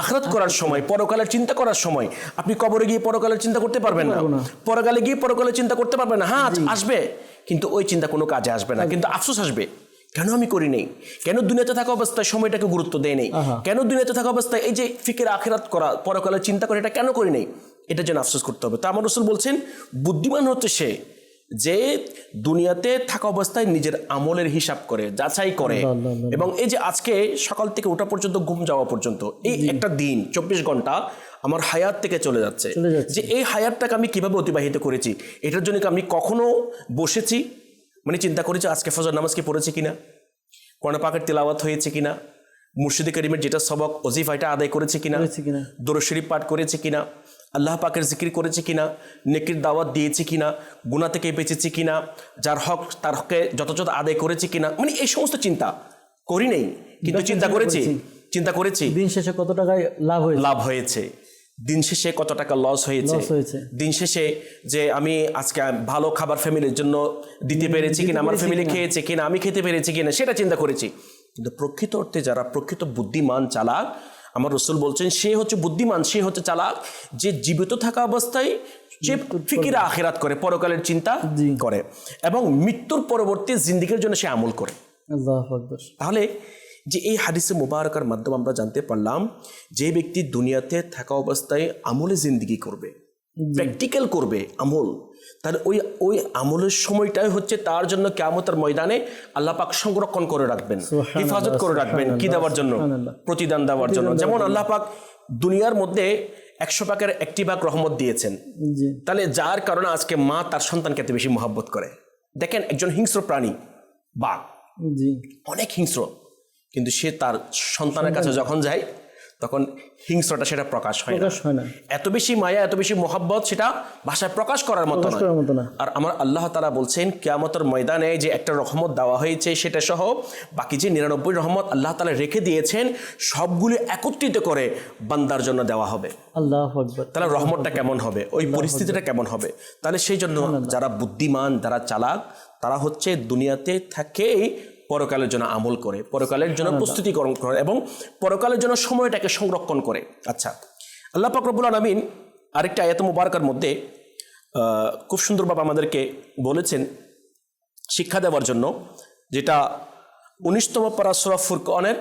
C: আখিরাত করার সময়, পরকালের চিন্তা করার সময়। আপনি কবরে গিয়ে পরকালের চিন্তা করতে পারবেন না, পরকালে গিয়ে পরকালের চিন্তা করতে পারবেন না। হ্যাঁ আসবে, কিন্তু ওই চিন্তা কোনো কাজে আসবে না, কিন্তু আফসোস আসবে, কেন আমি করি নেই, কেন দুনিয়াতে থাকা অবস্থায় সময়টাকে গুরুত্ব দেয় নেই, কেন দুনিয়াতে থাকা অবস্থায় এই যে ফিকরে আখিরাত করা, পরকালের চিন্তা করে এটা কেন করি নেই, এটা যেন আফসোস করতে হবে। তা আমার রাসূল বলছেন বুদ্ধিমান হচ্ছে সে যে দুনিয়াতে থাকা অবস্থায় নিজের আমলের হিসাব করে, যাচাই করে, এবং এই যে আজকে সকাল থেকে ওঠা পর্যন্ত, ঘুম যাওয়া পর্যন্ত, এই একটা দিন 24 ঘন্টা আমার হায়াত থেকে চলে যাচ্ছে, যে এই হায়াতটাকে আমি কিভাবে অতিবাহিত করেছি, এটার জন্য আমি কখনো বসেছি মানে চিন্তা করেছি আজকে ফজর নামাজ কি পড়েছি কিনা, কোরআন পাকের তিলাওয়াত হয়েছে কিনা, মুর্শিদে কারীমের যেটা সবক ওজিফা এটা আদায় করেছে কিনা, দরুদ শরীফ পাঠ করেছে কিনা, আল্লাহ পাকের জিকির করেছে কিনা, নেকির দাওয়াত দিয়েছে কিনা, গুনাহ থেকে বেঁচেছি কিনা, যার হক তার হকে যথাযথ আদায় করেছে কিনা, মানে এই সমস্ত চিন্তা করি নেই, কিন্তু চিন্তা করেছি
B: দিন শেষে কত টাকায়
C: লাভ হয়েছে, দিন শেষে কত টাকা লস হয়েছে, দিন শেষে যে আমি আজকে ভালো খাবার ফ্যামিলির জন্য দিতে পেরেছি কিনা, আমার ফ্যামিলি খেয়েছে কিনা, আমি খেতে পেরেছি কিনা, সেটা চিন্তা করেছি। কিন্তু প্রকৃত অর্থে যারা প্রকৃত বুদ্ধিমান, চালাক, আমার রাসূল বলছেন সে হচ্ছে বুদ্ধিমান, সে হচ্ছে চালাক যে জীবিত থাকা অবস্থায় যে ফিকিরে আখিরাত করে, পরকালের চিন্তা করে, এবং মৃত্যুর পরবর্তী জিন্দেগির জন্য সে আমল করে। তাহলে যে এই হাদিসে মুবারকার মাধ্যমে আমরা জানতে পারলাম যে ব্যক্তি দুনিয়াতে থাকা অবস্থায় আমলে জিন্দেগি করবে, প্র্যাকটিক্যাল করবে আমল, তাহলে ওই আমলের সময়টাই হচ্ছে তার জন্য কিয়ামতের ময়দানে আল্লাহ পাক সংরক্ষণ করে রাখবেন, হেফাজত করে রাখবেন। কি দেওয়ার জন্য? প্রতিদান দেওয়ার জন্য। যেমন আল্লাহ পাক দুনিয়ার মধ্যে 100 ভাগের 1 ভাগ রহমত দিয়েছেন, তাহলে যার কারণে আজকে মা তার সন্তানকে এত বেশি মহব্বত করে। দেখেন একজন হিংস্র প্রাণী বাঘ, অনেক হিংস্র, কিন্তু সে তার সন্তানের কাছে যখন যায় তখন হিংস্রটা সেটা প্রকাশ হয় না।
B: প্রকাশ হয় না,
C: এত বেশি মায়া, এত বেশি মোহাব্বত সেটা ভাষায় প্রকাশ করার মতো
B: প্রকাশ করার মতো না।
C: আর আমার আল্লাহ তাআলা বলছেন কিয়ামতের ময়দানে যে একটা রহমত দেওয়া হয়েছে সেটা সহ বাকি যে 99 রহমত আল্লাহ তাআলা রেখে দিয়েছেন সবগুলো একত্রিত করে বান্দার জন্য দেওয়া হবে।
B: আল্লাহু আকবার।
C: তাহলে রহমতটা কেমন হবে, ওই পরিস্থিতিটা কেমন হবে? তাহলে সেই জন্য যারা বুদ্ধিমান, যারা চালাক, তারা হচ্ছে দুনিয়াতে থেকেই পরকালের জন্য আমল করে, পরকালের জন্য প্রস্তুতি করে এবং পরকালের জন্য সময়টাকে সংরক্ষণ করে। আচ্ছা, আল্লাহ পাক রব্বুল আলামিন আরেকটা আয়াত মুবারাকার মধ্যে খুব সুন্দরভাবে আমাদেরকে বলেছেন শিক্ষা দেওয়ার জন্য, যেটা 19তম পারা সূরা ফুরকানের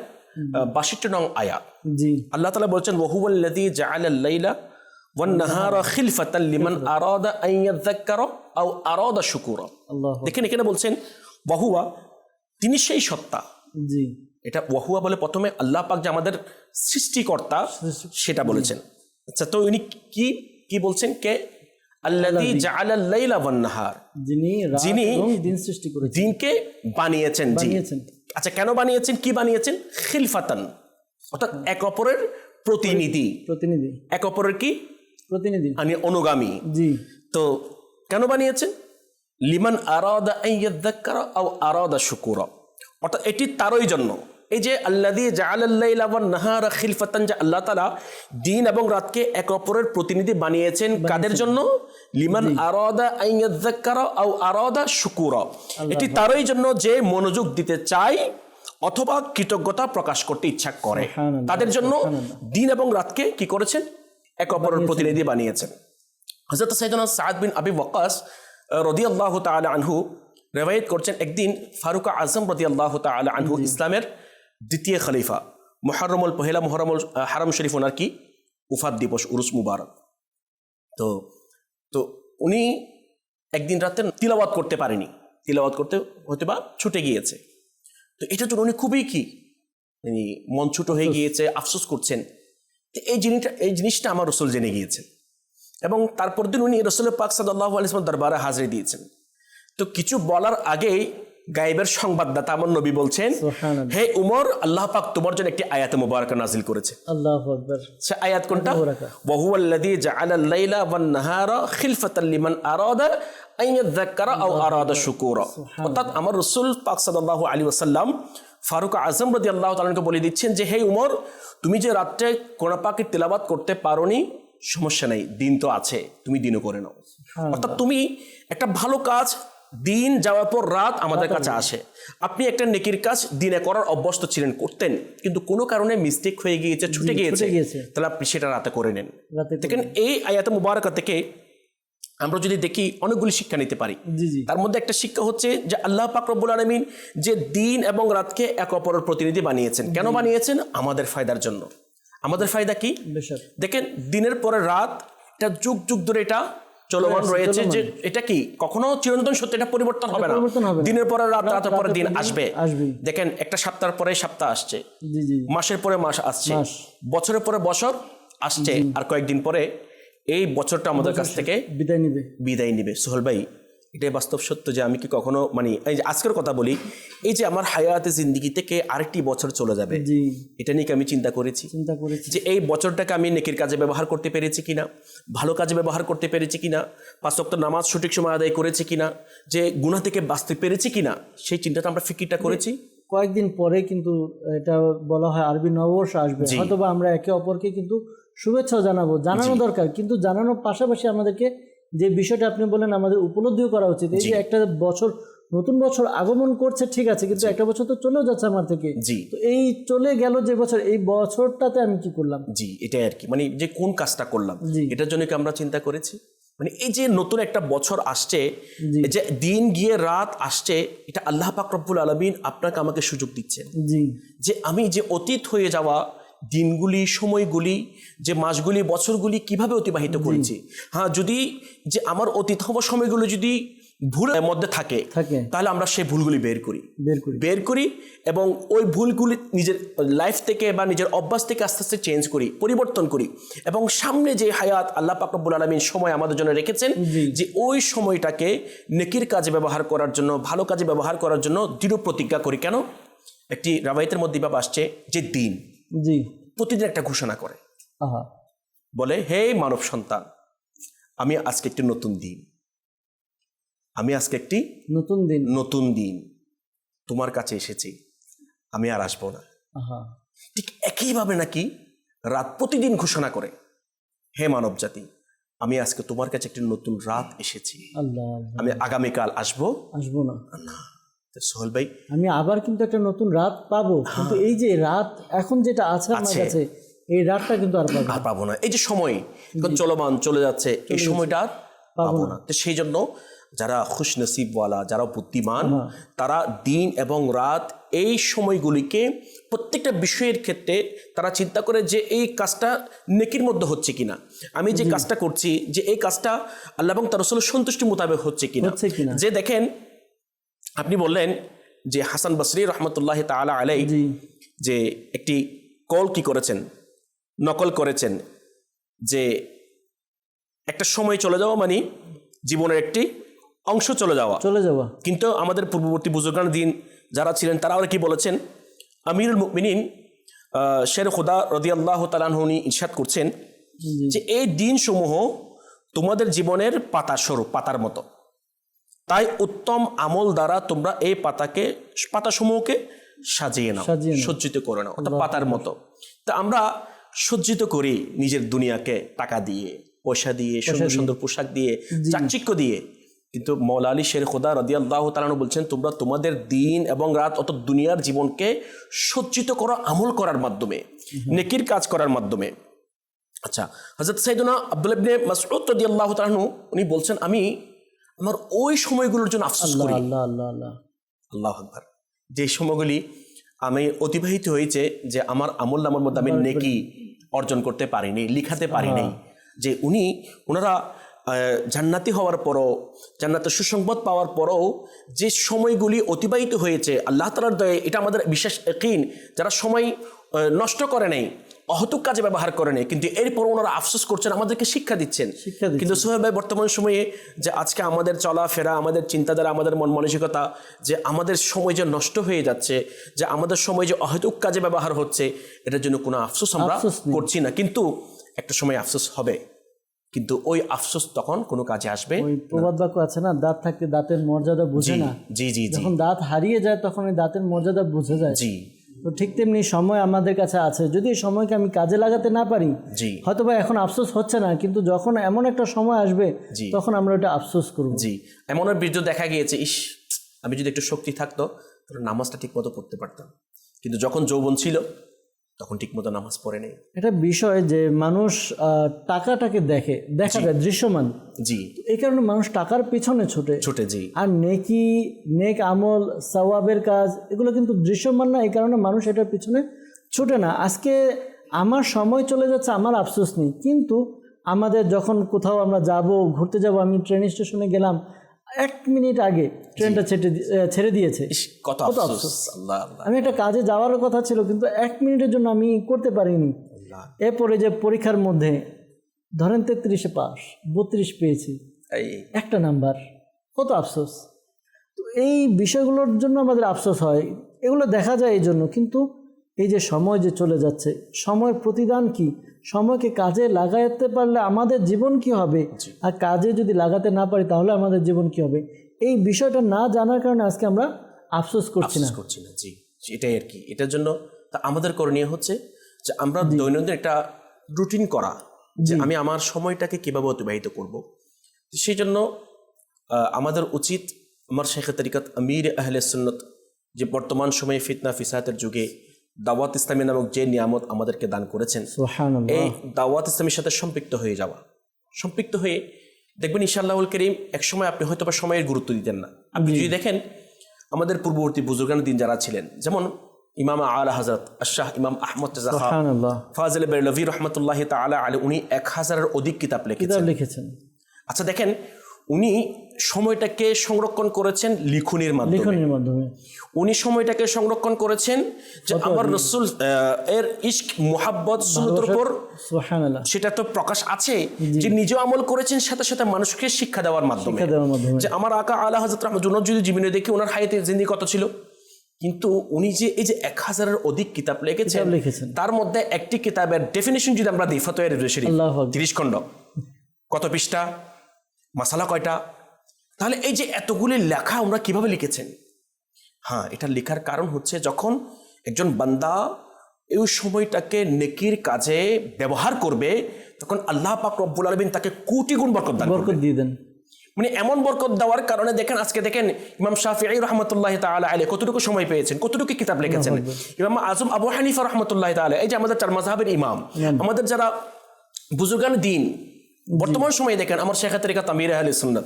C: 62 নং আয়াত।
B: জি,
C: আল্লাহ তাআলা বলছেন ওয়াহুয়াল্লাযী জাআলাল লাইলা ওয়ান নাহারা খিলফাতান লিমান আরাদা আন ইয়াযাক্কারা আও আরাদা শুকুরা।
B: আল্লাহু
C: দেখেন এখানে বলছেন ওয়াহুয়া, তিনি সেই সত্তা।
B: জি,
C: এটা ওয়াহুয়া বলে প্রথমে আল্লাহ পাক যে আমাদের সৃষ্টিকর্তা সেটা বলেছেন। আচ্ছা, তো উনি কি কি বলছেন? কে আল্লাযী জাআলাল লাইলা ওয়ান নাহার,
B: যিনি রাত এবং দিন সৃষ্টি করেছেন,
C: দিনকে বানিয়েছেন। জি,
B: বানিয়েছেন।
C: আচ্ছা, কেন বানিয়েছেন, কি বানিয়েছেন? খিলফাতান, অর্থাৎ এক অপরের প্রতিনিধি,
B: প্রতিনিধি,
C: এক অপরের কি
B: প্রতিনিধি,
C: অনুগামী।
B: জি,
C: তো কেন বানিয়েছেন? লিমান আরাদা আন ইয়াযাক্কারা আও আরাদা শুকুরা, অর্থাৎ এটি তারই জন্য। এই যে আল্লাযী জাআলাল লাইলা ওয়ান নাহারা খিলফাতান, যে আল্লাহ তাআলা দিন এবং রাতকে এক অপরের প্রতিনিধি বানিয়েছেন, কাদের জন্য? লিমান আরাদা আন ইয়াযাক্কারা আও আরাদা শুকুরা, এটি তারই জন্য যে মনোযোগ দিতে চায় অথবা কৃতজ্ঞতা প্রকাশ করতে ইচ্ছা করে, তাদের জন্য দিন এবং রাতকে কি করেছেন? এক অপরের প্রতিনিধি বানিয়েছেন। হযরত সাইয়েদনা সাদ বিন আবি ওয়াক্কাস রাদিয়াল্লাহু তাআলা আনহু রিওয়ায়াত করছেন, একদিন ফারুক আজম রাদিয়াল্লাহু তাআলা আনহু, ইসলামের দ্বিতীয় খলিফা, মুহররমুল পহেলা মুহররমুল হারাম শরীফ ওনার কি উফাত দিবস, উরুস মুবারক। তো তো উনি একদিন রাতে তিলাওয়াত করতে পারেনি, তিলাওয়াত করতে হয়তো বা ছুটে গিয়েছে। তো এটার জন্য উনি খুবই কি মন ছুটো হয়ে গিয়েছে, আফসোস করছেন। এই জিনিসটা আমার রসুল জেনে গিয়েছেন এবং তারপর দিন উনি রসুল পাক সাল্লাল্লাহু আলাইহি ওয়াসাল্লাম দরবারে হাজির দিয়েছেন। তো কিছু বলার আগেই গায়েবের সংবাদদাতা আমার নবী বলছেন, হে উমর, আল্লাহ পাক তোমার জন্য একটি আয়াত মুবারাকা নাজিল করেছে।
B: আল্লাহু আকবার।
C: সে আয়াত কোনটা? ওয়া হুয়াল্লাযী জাআলাল লাইলা ওয়ান নাহারা খিলফাতান লিমান আরাদা আন ইয়াযাক্কারা আও আরাদা শুকুরা। অর্থাৎ আমার রাসূল পাক সাল্লাল্লাহু আলাইহি ওয়াসাল্লাম ফারুক আজম রাদিয়াল্লাহু তাআলাকে বলে দিচ্ছেন যে, হে উমর, তুমি যে রাতে কোরআন পাকের তেলাওয়াত করতে পারোনি, সমস্যা নাই, দিন তো আছে, তুমি দিনও করে নাও। অর্থাৎ তুমি একটা ভালো কাজ দিন যাওয়ার পর রাত আমাদের কাছে আসে। আপনি একটা নেকির কাজ দিনে করার অভ্যস্ত ছিলেন, করতেন, কিন্তু কোনো কারণে মিস্টেক হয়ে গিয়েছে, ছুটে গিয়েছে, তাহলে আপনি সেটা রাতে করে নেন। দেখেন এই আয়াত মুবারাকা থেকে আমরা যদি দেখি অনেকগুলি শিক্ষা নিতে পারি। তার মধ্যে একটা শিক্ষা হচ্ছে যে আল্লাহ পাক রব্বুল আলামিন যে দিন এবং রাতকে এক অপরের প্রতিনিধি বানিয়েছেন। কেন বানিয়েছেন? আমাদের ফায়দার জন্য। আমাদের ফায়দা কি? দেখেন দিনের পরে রাত, এটা যুগ যুগ ধরে এটা চলমান রয়েছে, যে এটা কি কখনো চিরন্তন সত্য, এটা পরিবর্তন হবে না। দিনের পরে রাত, রাতের পরে দিন আসবে। দেখেন একটা সপ্তাহের পরে সপ্তাহ আসছে, মাসের পরে মাস আসছে, বছরের পরে বছর আসছে, আর কয়েকদিন পরে এই বছরটা আমাদের কাছ থেকে বিদায় নিবে। সোহেল ভাই, এটাই বাস্তব সত্য যে আমি কি কখনো এই যে আজকের কথা বলি, এই যে আমার হায়াতে জিন্দেগি থেকে আরেকটি বছর চলে যাবে, এটা নিয়ে আমি চিন্তা করেছি যে এই বছরটাকে আমি নেকির কাজে ব্যবহার করতে পেরেছি কিনা, ভালো কাজে ব্যবহার করতে পেরেছি কিনা, 5 ওয়াক্ত নামাজ সঠিক সময় আদায় করেছি কিনা, যে গুনাহ থেকে বাঁচতে পেরেছি কিনা, সেই চিন্তাটা আমরা ফিকিরটা করেছি।
B: কয়েকদিন পরে কিন্তু এটা বলা হয় আরবি নববর্ষ আসবে, হয়তোবা আমরা একে অপরকে কিন্তু শুভেচ্ছা জানাবো, জানানো দরকার, কিন্তু জানানোর পাশাপাশি আমাদেরকে যে বিষয়টা আপনি বলেন আমাদের উপলব্ধিও করা উচিত। এই যে একটা বছর, নতুন বছর আগমন করছে, ঠিক আছে, কিন্তু একটা বছর তো চলেও যাচ্ছে আমার থেকে। তো এই চলে গেল যে বছর, এই বছরটাতে আমি কি করলাম? এটাই আর কি, যে কোন কাজটা করলাম, এটার জন্য কি আমরা চিন্তা করেছি? এই যে নতুন একটা বছর আসছে, যে দিন গিয়ে রাত আসছে, এটা আল্লাহ পাক রব্বুল আলামিন আপনাকে আমাকে সুযোগ দিচ্ছেন যে আমি যে অতীত হয়ে যাওয়া দিনগুলি, সময়গুলি, যে মাসগুলি, বছরগুলি কিভাবে অতিবাহিত করেছি। হ্যাঁ, যদি যে আমার অতীত হওয়া সময়গুলো যদি ভুলের মধ্যে থাকে, তাহলে আমরা সেই ভুলগুলি বের করি এবং ওই ভুলগুলি নিজের লাইফ থেকে বা নিজের অভ্যাস থেকে আস্তে আস্তে চেঞ্জ করি, পরিবর্তন করি, এবং সামনে যে হায়াত আল্লাহ পাক রব্বুল আলামিন সময় আমাদের জন্য রেখেছেন, যে ওই সময়টাকে নেকির কাজে ব্যবহার করার জন্য, ভালো কাজে ব্যবহার করার জন্য দৃঢ় প্রতিজ্ঞা করি। কেন? একটি রাওয়ায়াতের মধ্যে ভাব আসছে যে দিন,
C: প্রতিদিন একটা ঘোষণা করে,
B: আহা,
C: বলে হে মানব সন্তান, আমি আজকে একটি নতুন দিন, আমি আজকে একটি
B: নতুন দিন।
C: নতুন দিন তোমার কাছে এসেছি, আমি আর আসবো না।
B: আহা,
C: ঠিক একইভাবে নাকি রাত প্রতিদিন ঘোষণা করে, হে মানব জাতি, আমি আজকে তোমার কাছে একটি নতুন রাত এসেছি,
B: আল্লাহ আল্লাহ,
C: আমি আগামীকাল আসবো
B: আসবো না।
C: না। তো সোহেল ভাই,
B: আমি আবার কিন্তু একটা নতুন রাত পাবো, কিন্তু এই যে রাত এখন যেটা আছে আমার
C: আছে।
B: কাছে, এই রাতটা কিন্তু আর পাবো না।
C: আর পাবো না। এই যে সময় এখন চলমান চলে যাচ্ছে, এই সময়টা আর পাবো না। তো সেই জন্য যারা খুশ নসিবওয়ালা, যারা বুদ্ধিমান, তারা দিন এবং রাত এই সময়গুলিকে প্রত্যেকটা বিষয়ের ক্ষেত্রে তারা চিন্তা করে যে এই কাজটা নেকির মধ্যে হচ্ছে কিনা, আমি যে কাজটা করছি যে এই কাজটা আল্লাহ এবং তার রাসূলের সন্তুষ্টি মোতাবেক হচ্ছে কিনা। যে দেখেন, আপনি বললেন যে হাসান বসরি রহমতুল্লাহ তাআলা আলাইহি
B: জি,
C: যে একটি কল কি করেছেন, নকল করেছেন, যে একটা সময় চলে যাওয়া মানে জীবনের একটি অংশ চলে যাওয়া।
B: চলে যাওয়া।
C: কিন্তু আমাদের পূর্ববর্তী বুজুর্গান দিন যারা ছিলেন তারা কি বলেছেন, আমিরুল মুমিনিন শের খুদা রাদিয়াল্লাহু তাআলা আনহু উনি ইরশাদ করছেন যে এই দিনসমূহ তোমাদের জীবনের পাতা স্বরূপ, পাতার মতো, তাই উত্তম আমল দ্বারা তোমরা এই পাতাসমূহকে সাজিয়ে নাও, সজ্জিত করে নাও, অর্থাৎ পাতার মতো। তা আমরা সজ্জিত করি নিজের দুনিয়াকে টাকা দিয়ে, পয়সা দিয়ে, সুন্দর সুন্দর পোশাক দিয়ে, চাকচিক্য দিয়ে, কিন্তু মওলা আলী শের খুদা রাদিয়াল্লাহু তাআলা আনহু বলছেন তোমরা তোমাদের দিন এবং রাত অর্থাৎ দুনিয়ার জীবনকে সজ্জিত করো আমল করার মাধ্যমে, নেকির কাজ করার মাধ্যমে। আচ্ছা, হযরত সাইয়েদনা আব্দুল্লাহ ইবনে মাসউদ রাদিয়াল্লাহু তাআলা আনহু উনি বলছেন আমি আমার ওই সময়গুলোর জন্য আফসোস করি,
B: আল্লাহ আল্লাহ আল্লাহ,
C: আল্লাহু আকবার, যে সময়গুলি আমি অতিবাহিত হয়েছে যে আমার আমল নামার মধ্যে আমি নেকি অর্জন করতে পারিনি, লিখাতে পারিনি। যে ওনারা জান্নাতি হওয়ার পরও, জান্নাতের সুসংবাদ পাওয়ার পরও যে সময়গুলি অতিবাহিত হয়েছে আল্লাহ তাআলার দয়ায়, এটা আমাদের বিশেষ ইয়াকিন, যারা সময় নষ্ট করে নেই, অহেতুক কাজে ব্যবহার করে নেই, কিন্তু এরপর ওনারা আফসোস করছেন, আমাদেরকে শিক্ষা দিচ্ছেন। কিন্তু সোহেল ভাই, বর্তমান সময়ে যে আজকে আমাদের চলাফেরা, আমাদের চিন্তাধারা, আমাদের মন মানসিকতা, যে আমাদের সময় যে নষ্ট হয়ে যাচ্ছে, যে আমাদের সময় যে অহেতুক কাজে ব্যবহার হচ্ছে, এটার জন্য কোনো আফসোস আমরা করছি না। কিন্তু একটা সময় আফসোস হবে, কিন্তু ওই আফসোস তখন কোনো কাজে আসবে।
B: ওই প্রবাদ বাক্য আছে না, দাঁত থাকতে দাঁতের মর্যাদা বুঝে না।
C: জি জি জি,
B: যখন দাঁত হারিয়ে যায় তখন ওই দাঁতের মর্যাদা বুঝে যায়।
C: জি,
B: তো ঠিক তেমনি সময় আমাদের কাছে আছে, যদি এই সময়কে আমি কাজে লাগাতে না পারি,
C: জি,
B: হয়তো বা এখন আফসোস হচ্ছে না, কিন্তু যখন এমন একটা সময় আসবে তখন আমরা ওটা আফসোস করব।
C: জি, এমন বীর্য দেখা গিয়েছে, ইস আমি যদি একটু শক্তি থাকতো তাহলে নামাজটা ঠিক মতো পড়তে পারতাম, কিন্তু যখন যৌবন ছিল তখন ঠিক মতো নামাজ পড়ে নেই।
B: এটা বিষয় যে মানুষ টাকাটাকে দেখা যায় দৃশ্যমান,
C: জি,
B: এই কারণে মানুষ টাকার পিছনে ছোটে।
C: জি,
B: আর নেক আমল, সওয়াবের কাজ এগুলো কিন্তু দৃশ্যমান না, এই কারণে মানুষ এটার পিছনে ছোটে না। আজকে আমার সময় চলে যাচ্ছে, আমার আফসোস নেই, কিন্তু আমাদের যখন কোথাও আমরা যাব, ঘুরতে যাব, আমি ট্রেন স্টেশনে গেলাম, 1 মিনিট আগে ট্রেনটা ছেড়ে দিয়েছে,
C: কত আফসোস। আল্লাহ আল্লাহ,
B: আমি একটা কাজে যাওয়ার কথা ছিল কিন্তু 1 মিনিটের জন্য আমি করতে পারিনি। এরপরে যে পরীক্ষার মধ্যে ধরেন 33-এ পাস, 32 পেয়েছি, একটা নাম্বার, কত আফসোস। তো এই বিষয়গুলোর জন্য আমাদের আফসোস হয়, এগুলো দেখা যায় এই জন্য। কিন্তু এই যে সময় যে চলে যাচ্ছে, সময়ের প্রতিদান কি, সময়কে কাজে লাগাতে পারলে আমাদের জীবন কি হবে, আর কাজে যদি লাগাতে না পারি তাহলে আমাদের জীবন কি হবে, এই বিষয়টা না জানার কারণে আজকে আমরা আফসোস করছি না।
C: জি, এটাই আর কি। এটার জন্য তা আমাদের করণীয় হচ্ছে যে আমরা দৈনন্দিন একটা রুটিন করা, যে আমি আমার সময়টাকে কিভাবে অতিবাহিত করব। সেই জন্য আমাদের উচিত, আমার শেখ তরিকত আমির আহলে সুন্নত যে বর্তমান সময়ে ফিতনা ফিসাতের যুগে দাওয়াত ইসলামী নামক যে নিয়ামত আমাদেরকে দান করেছেন, এই দাওয়াত ইসলামের সাথে সম্পৃক্ত হয়ে যাওয়া, সম্পৃক্ত হয়ে দেখবেন ইনশাআল্লাহুল কারীম একসময় আপনি হয়তো বা সময়ের গুরুত্ব দিতেন না। আপনি যদি দেখেন আমাদের পূর্ববর্তী বুজুর্গানের দিন যারা ছিলেন, যেমন ইমাম আলা হযরত আশ-শাহ ইমাম আহমদ তাজা ফাজিল বেরলভী রহমতুল্লাহ তাআলা আলাইহি, উনি 1000-এর অধিক কিতাব লিখেছেন। আচ্ছা দেখেন, উনি সময়টাকে সংরক্ষণ করেছেন লিখনির মাধ্যমে। উনি সময়টাকে সংরক্ষণ করেছেন যে আমার রাসূল এর ইশক মুহাব্বত সুন্নতের উপর সেটা তো প্রকাশ আছে, যে নিজেও আমল করেছেন, সাথে সাথে মানুষকে শিক্ষা দেওয়ার মাধ্যমে। যে আমার আকা আলা হযরত রাহমাতুল্লাহ যদি জীবনে দেখি ওনার হায়াতে জিন্দেগি কত ছিল, কিন্তু উনি যে এই যে 1000-এর অধিক কিতাব লিখেছেন, তার মধ্যে একটি কিতাবের ডেফিনেশন যদি আমরা দিই, ফতোয়া রিজভী শরীফ 30 খণ্ড, কত পৃষ্ঠা, মাসালা কয়টা, তাহলে এই যে এতগুলি লেখা ওনারা কিভাবে লিখেছেন? হ্যাঁ, এটা লেখার কারণ হচ্ছে যখন একজন বান্দা এই সময়টাকে নেকির কাজে ব্যবহার করবে, তখন আল্লাহ পাক রব্বুল আলামিন তাকে কোটি গুণ বরকত দিয়ে দেন। মানে এমন বরকত দেওয়ার কারণে দেখেন, আজকে দেখেন ইমাম শাফিঈ রাহমাতুল্লাহি তাআলা আলাইহি কতটুকু সময় পেয়েছেন, কতটুকু কিতাব লিখেছেন। ইমাম আযম আবু হানিফা রাহমাতুল্লাহি তাআলা, এই যে আমাদের চার মাযহাবের ইমাম, আমাদের যারা বুজুর্গান দ্বীন, বর্তমান সময়ে দেখেন আমার শেখ তরিকাত আমির আহলে সুন্নাত,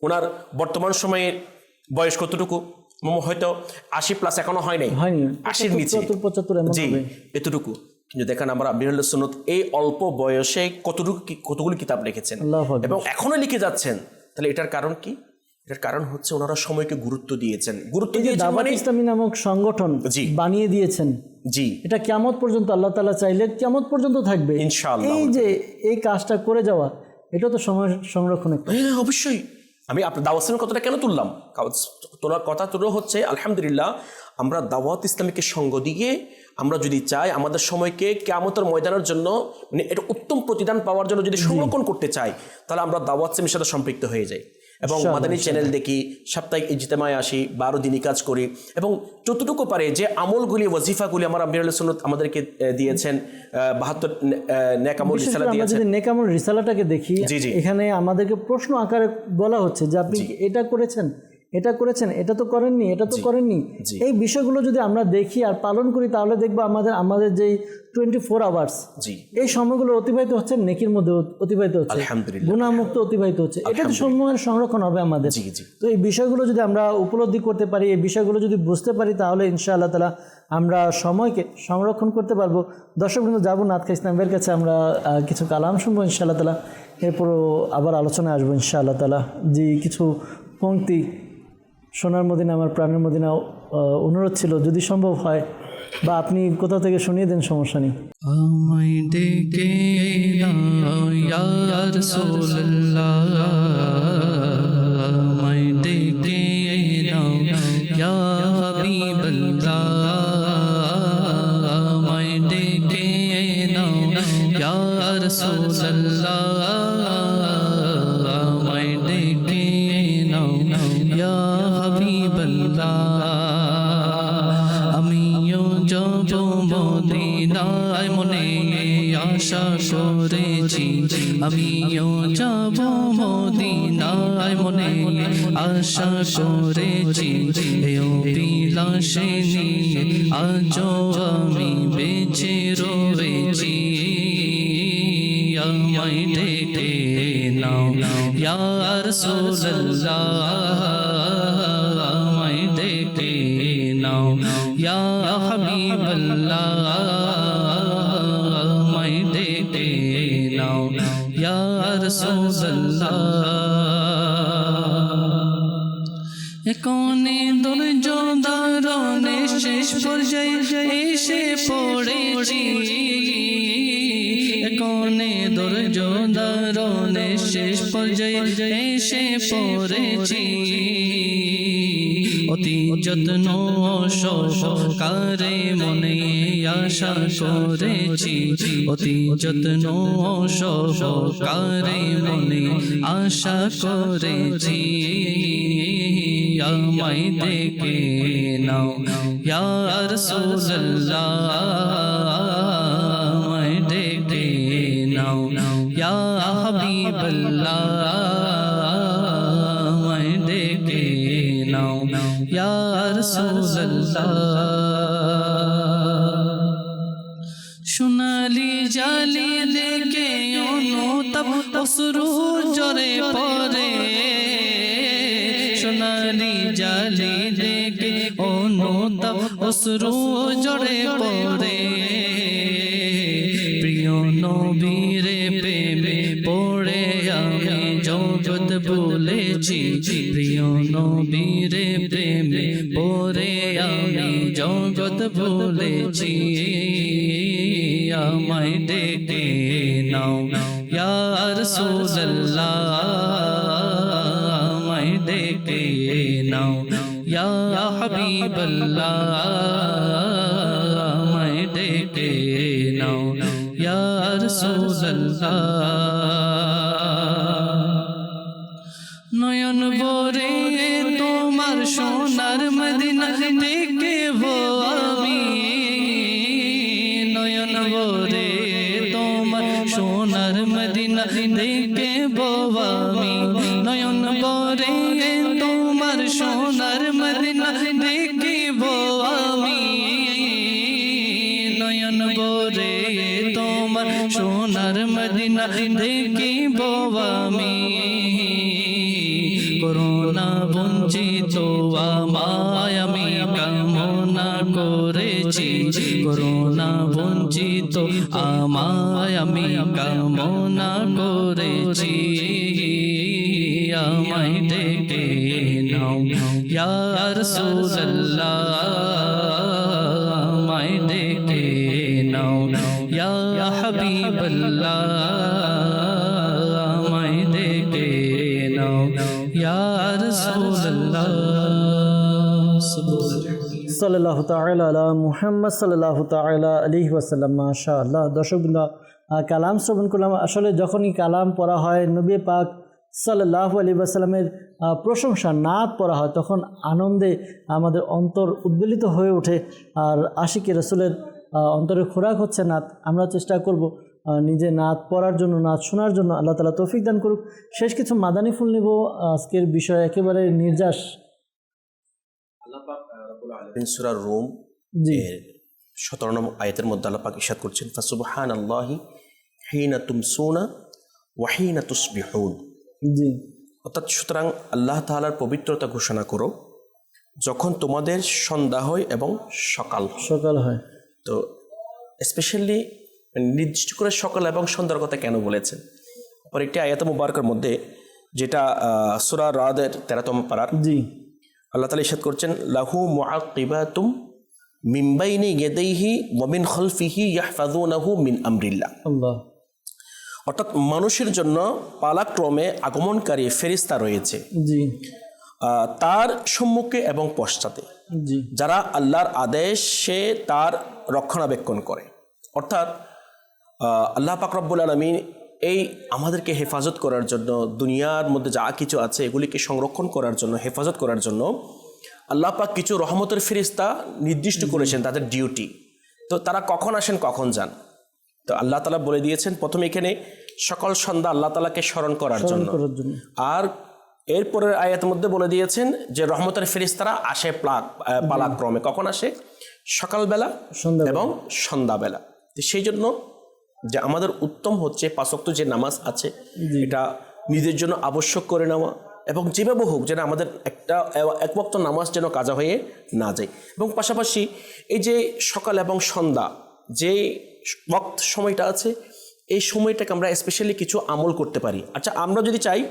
C: ওনার বর্তমান সময়ে বয়স কতটুকু? হয়তো 80+ এখনো হয় নাই, 80-র নিচে, জি এতটুকু। কিন্তু দেখেন আমরা আমির আহলে সুন্নাত এই অল্প বয়সে কতগুলো কিতাব লিখেছেন এবং এখনো লিখে যাচ্ছেন। তাহলে এটার কারণ কি? এটার কারণ হচ্ছে ওনারা সময়কে গুরুত্ব দিয়েছেন।
B: দাওয়াত ইসলামী নামক সংগঠন বানিয়ে দিয়েছেন, জি, এটা কিয়ামত পর্যন্ত আল্লাহ তাআলা চাইলে কিয়ামত পর্যন্ত থাকবে ইনশাআল্লাহ। এই যে এই কাজটা করে যাওয়া, এটা তো সময় সংরক্ষণের।
C: হ্যাঁ অবশ্যই। আমি আপনার দাওয়াত ইসলামের কথাটা কেন তুললাম? তোলার কথা তুলো হচ্ছে আলহামদুলিল্লাহ আমরা দাওয়াত ইসলামীকে সঙ্গ দিয়ে আমরা যদি চাই আমাদের সময়কে কিয়ামতের ময়দানের জন্য, মানে এটা উত্তম প্রতিদান পাওয়ার জন্য যদি সংরক্ষণ করতে চাই, তাহলে আমরা দাওয়াত ইসলামের সাথে সম্পৃক্ত হয়ে যাই এবং মাদানী চ্যানেল দেখি, সাপ্তাহিক ইজতেমায় আসি, 12 দিনই কাজ করি এবং যতটুকু পারে যে আমলগুলি, ওয়াজিফাগুলি আমার আমির আহলে সুন্নাত আমাদেরকে দিয়েছেন, 72 নেক আমল রিসালা দিয়েছেন।
B: যদি নেক আমল রিসালাটাকে দেখি, এখানে আমাদেরকে প্রশ্ন আকারে বলা হচ্ছে যে আপনি এটা করেছেন, এটা করেছেন, এটা তো করেননি, এটা তো করেননি। এই বিষয়গুলো যদি আমরা দেখি আর পালন করি, তাহলে দেখবো আমাদের যেই 24 আওয়ার্স, এই সময়গুলো অতিবাহিত হচ্ছে নেকির মধ্যে অতিবাহিত হচ্ছে, গুনাহমুক্ত অতিবাহিত হচ্ছে। এটা তো সময়ের সংরক্ষণ হবে আমাদের। তো এই বিষয়গুলো যদি আমরা উপলব্ধি করতে পারি, এই বিষয়গুলো যদি বুঝতে পারি, তাহলে ইনশাআল্লাহ তাআলা আমরা সময়কে সংরক্ষণ করতে পারবো। দর্শকবৃন্দ, যাবো নাতখা ইসলামের কাছে, আমরা কিছু কালাম শুনবো ইনশাআল্লাহ তাআলা, এরপরও আবার আলোচনায় আসবো ইনশাআল্লাহ তাআলা। যে কিছু পংক্তি সোনার মদিনা, আমার প্রাণের মদিনা, অনুরোধ ছিল যদি সম্ভব হয় বা আপনি কোথা থেকে শুনিয়ে দেন, সমস্যা নেই।
A: আমায় ডেকে নাও ইয়া রাসূলুল্লাহ, আমায় ডেকে নাও ইয়া হাবিবাল্লাহ, আমায় ডেকে নাও ইয়া রাসূলুল্লাহ, আমায় ডেকে নাও ইয়া হাবিবাল্লাহ। আমিও যাব মদিনায় মনে আশা করেছি, আমিও যাব মদিনায় মনে আশা করেছি, এও বিলাসে নিয়ে আজও আমি বেঁচে রয়েছি। আমায় ডেকে নাও ইয়া রাসূলুল্লাহ, আমায় ডেকে নাও ইয়া হাবিবাল্লাহ, আমায় ডেকে নাও ইয়া রাসূলুল্লাহ। কোনে ধৈর্য ধারণে শেষ পর্যায়ে এসে পড়েছি, কোনে ধৈর্য ধারণে শেষ পর্যায়ে এসে পড়েছি, অতি যত্ন সহকারে মনে আশা করেছি, অতি যত্ন সহকারে মনে আশা করেছি। আমায় ডেকে নাও ইয়া রাসূলুল্লাহ, আমায় ডেকে নাও ইয়া হাবিবাল্লাহ, আমায় ডেকে নাও ইয়া রাসূলুল্লাহ। সোনালি জালি দেখে অনুতাপ অশ্রু ঝরে পড়ে, সোনালি জালি দেখে অনুতাপ অশ্রু ঝরে পড়ে, প্রিয় নবীরে প্রেমে পড়ে আমি জগৎ ভুলেছি, প্রিয় নবীরে প্রেমে পড়ে আমি জগৎ ভুলেছি। আমায় ডেকে নাও ইয়া রাসূলুল্লাহ, আমায় ডেকে নাও ইয়া হাবিবাল্লাহ আমায় ডেকে নাও ইয়া রাসূলুল্লাহ নয়ন ভরে তোমার সোনার মদিনা দেখব আমি নয়ন ভরে তোমার সোনার মদিনা দেখব আমি নয়ন ভরে তোমার সোনার মদিনা দেখব আমি নয়ন ভরে তোমার সোনার মদিনা দেখব আমি করোনা বঞ্চিত আমায় আমি কামনা করেছি করোনা বঞ্চিত আমায় আমি কামনা করেছি আমায় ডেকে নাও ইয়া রাসূলুল্লাহ আমায় ডেকে নাও ইয়া হাবিবাল্লাহ আমায় ডেকে নাও ইয়া রাসূলুল্লাহ
B: সাল্লাল্লাহু তাআলা আলা মুহাম্মদ সাল্লাল্লাহু তাআলা আলাইহি ওয়াসাল্লাম। মাশাআল্লাহ। দর্শকবৃন্দ, কালাম শ্রবণ করলাম। আসলে যখনই কালাম পড়া হয়, নবী পাক সাল্লাল্লাহু আলাইহি ওয়াসাল্লামের প্রশংসা নাত পড়া হয়, তখন আনন্দে আমাদের অন্তর উদ্বেলিত হয়ে ওঠে। আর আশিকে রাসূলের অন্তরের খোরাক হচ্ছে নাত। আমরা চেষ্টা করব নিজে নাত পড়ার জন্য, নাত শোনার জন্য। আল্লাহ তাআলা তৌফিক দান করুক। শেষ কিছু মাদানী ফুল নিব আজকের বিষয়, একেবারে নির্যাস।
C: সূরা রুম
B: জি,
C: 17 নম্বর আয়াতের মধ্যে আল্লাহ পাক ইরশাদ করছেন, ফাসুবহানাল্লাহি হিনা তুমসুনা ওয়া হিনা তুসবিহুন।
B: জি,
C: অর্থাৎ সুতরাং আল্লাহ তাআলার পবিত্রতা ঘোষণা করো যখন তোমাদের সন্ধ্যা হয় এবং সকাল।
B: সকাল হয়।
C: তো স্পেশালি নির্দিষ্ট করে সকাল এবং সন্ধ্যার কথা কেন বলেছেন? পর একটি আয়াত মুবারকের মধ্যে, যেটা সূরা রাদের 13তম পারার,
B: জি,
C: আল্লাহ তাআলা ইরশাদ করছেন, লাহু মুআকিবাতুম মিন বাইনি ইয়াদাইহি ওয়া মিন খালফিহি ইয়াহফাযুনাহু মিন আমরিল্লাহ।
B: আল্লাহ।
C: অর্থাৎ মানুষের জন্য পালাক্রমে আগমনকারী ফেরেশতা রয়েছে
B: জি,
C: তার সম্মুখে এবং পশ্চাতে,
B: জি,
C: যারা আল্লাহর আদেশে তার রক্ষণাবেক্ষণ করে। অর্থাৎ আল্লাহ পাক রব্বুল আলামিন এই আমাদেরকে হেফাজত করার জন্য, দুনিয়ার মধ্যে যা কিছু আছে এগুলিকে সংরক্ষণ করার জন্য, হেফাজত করার জন্য আল্লাহ পাক কিছু রহমতের ফেরেশতা নির্দিষ্ট করেছেন, তাদের ডিউটি। তো তারা কখন আসেন, কখন যান। তো আল্লাহ তাআলা বলে দিয়েছেন প্রথমে এখানে সকাল সন্ধ্যা আল্লাহ তাআলাকে স্মরণ করার জন্য, আর এরপরের আয়াতের মধ্যে বলে দিয়েছেন যে রহমতের ফেরেশতারা আসে পালাক্রমে। কখন আসে? সকালবেলা এবং সন্ধ্যাবেলা। তো সেই জন্য যে আমাদের উত্তম হচ্ছে 5 ওয়াক্ত যে নামাজ আছে এটা নিজের জন্য আবশ্যক করে নেওয়া, এবং যেভাবে হোক যেন আমাদের এক ওয়াক্ত নামাজ যেন কাজা হয়ে না যায়। এবং পাশাপাশি এই যে সকাল এবং সন্ধ্যা যে ওয়াক্ত সময়টা আছে, এই সময়টাকে আমরা স্পেশালি কিছু আমল করতে পারি। আচ্ছা, আমরা যদি চাই,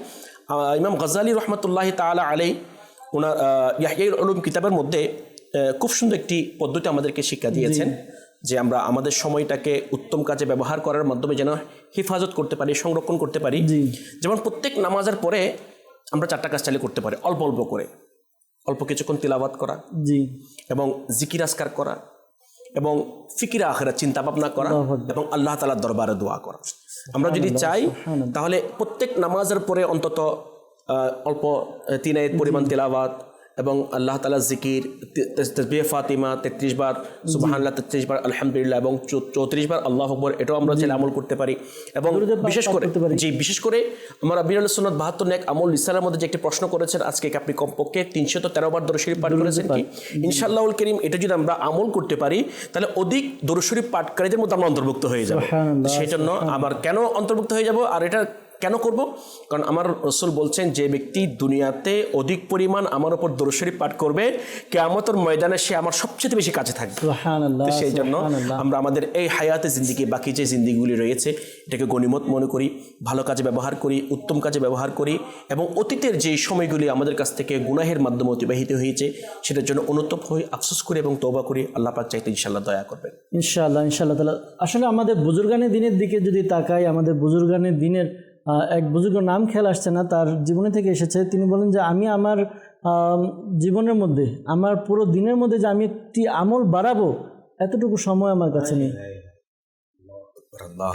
C: ইমাম গজালি রহমতুল্লাহি তাআলা আলাইহি ওনার ইয়াহইয়াউল উলুম কিতাবের মধ্যে খুব সুন্দর একটি পদ্ধতি আমাদেরকে শিক্ষা দিয়েছেন, যে আমরা আমাদের সময়টাকে উত্তম কাজে ব্যবহার করার মাধ্যমে যেন হেফাজত করতে পারি, সংরক্ষণ করতে পারি। যেমন প্রত্যেক নামাজের পরে আমরা 4টা কাজ চালু করতে পারি, অল্প অল্প করে, অল্প কিছুক্ষণ তিলাওয়াত করা, জি, এবং জিকির আজকার করা, এবং ফিকির আখিরাত চিন্তা ভাবনা করা, এবং আল্লাহ তাআলার দরবারে দোয়া করা। আমরা যদি চাই তাহলে প্রত্যেক নামাজের পরে অন্তত অল্প 3 আয়াত পরিমাণ তিলাওয়াত, এবং আল্লাহ তাআলার জিকির, তাসবিহ ফাতিমা 33 বার, সুবহানাল্লাহ 33 বার, আলহামদুলিল্লাহ, এবং 34 বার আল্লাহু আকবার, এটাও আমরা চাইলে আমল করতে পারি। এবং বিশেষ করে আমরা বিরাল সুন্নাত 72 নেক আমল ইসলামের মধ্যে যে একটি প্রশ্ন করেছেন, আজকে আপনি কমপক্ষে 313 বার দরুদ শরীফ পাঠ করেছেন কি? ইনশাআল্লাহুল কারীম এটা যদি আমরা আমল করতে পারি তাহলে অধিক দরুদ শরীফ পাঠকারীদের মধ্যে আমরা অন্তর্ভুক্ত হয়ে যাব। সেই জন্য আবার কেন অন্তর্ভুক্ত হয়ে যাব, আর এটা কেন করব? কারণ আমার রাসূল বলছেন, যে ব্যক্তি দুনিয়াতে অধিক পরিমাণ আমার উপর দরুদ শরীফ পাঠ করবে, কিয়ামতের ময়দানে সে আমার সবচেয়ে বেশি কাছে থাকবে। সুবহানাল্লাহ। সেই জন্য আমরা আমাদের এই হায়াতে জিন্দেগি, বাকি যে জিন্দেগিগুলি রয়েছে, এটাকে গনিমত মনে করি, ভালো কাজে ব্যবহার করি, উত্তম কাজে ব্যবহার করি, এবং অতীতের যে সময়গুলি আমাদের কাছ থেকে গুনাহের মাধ্যমে অতিবাহিত হয়েছে সেটার জন্য অনুতপ হই, আফসোস করি এবং তওবা করি। আল্লাহ পাক চাইতে ইনশাআল্লাহ দয়া করবেন। ইনশাআল্লাহ তাআলা। আসলে আমাদের বুজুর্গানের দিনের দিকে যদি তাকাই, আমাদের বুজুর্গানের দিনের
B: এক বুজুর্গের নাম খেয়াল আসছে না, তার জীবনে থেকে এসেছে। তিনি বলেন যে আমি আমার জীবনের মধ্যে, আমার পুরো দিনের মধ্যে যে আমি একটি আমল বাড়াবো এতটুকু সময় আমার কাছে নেই।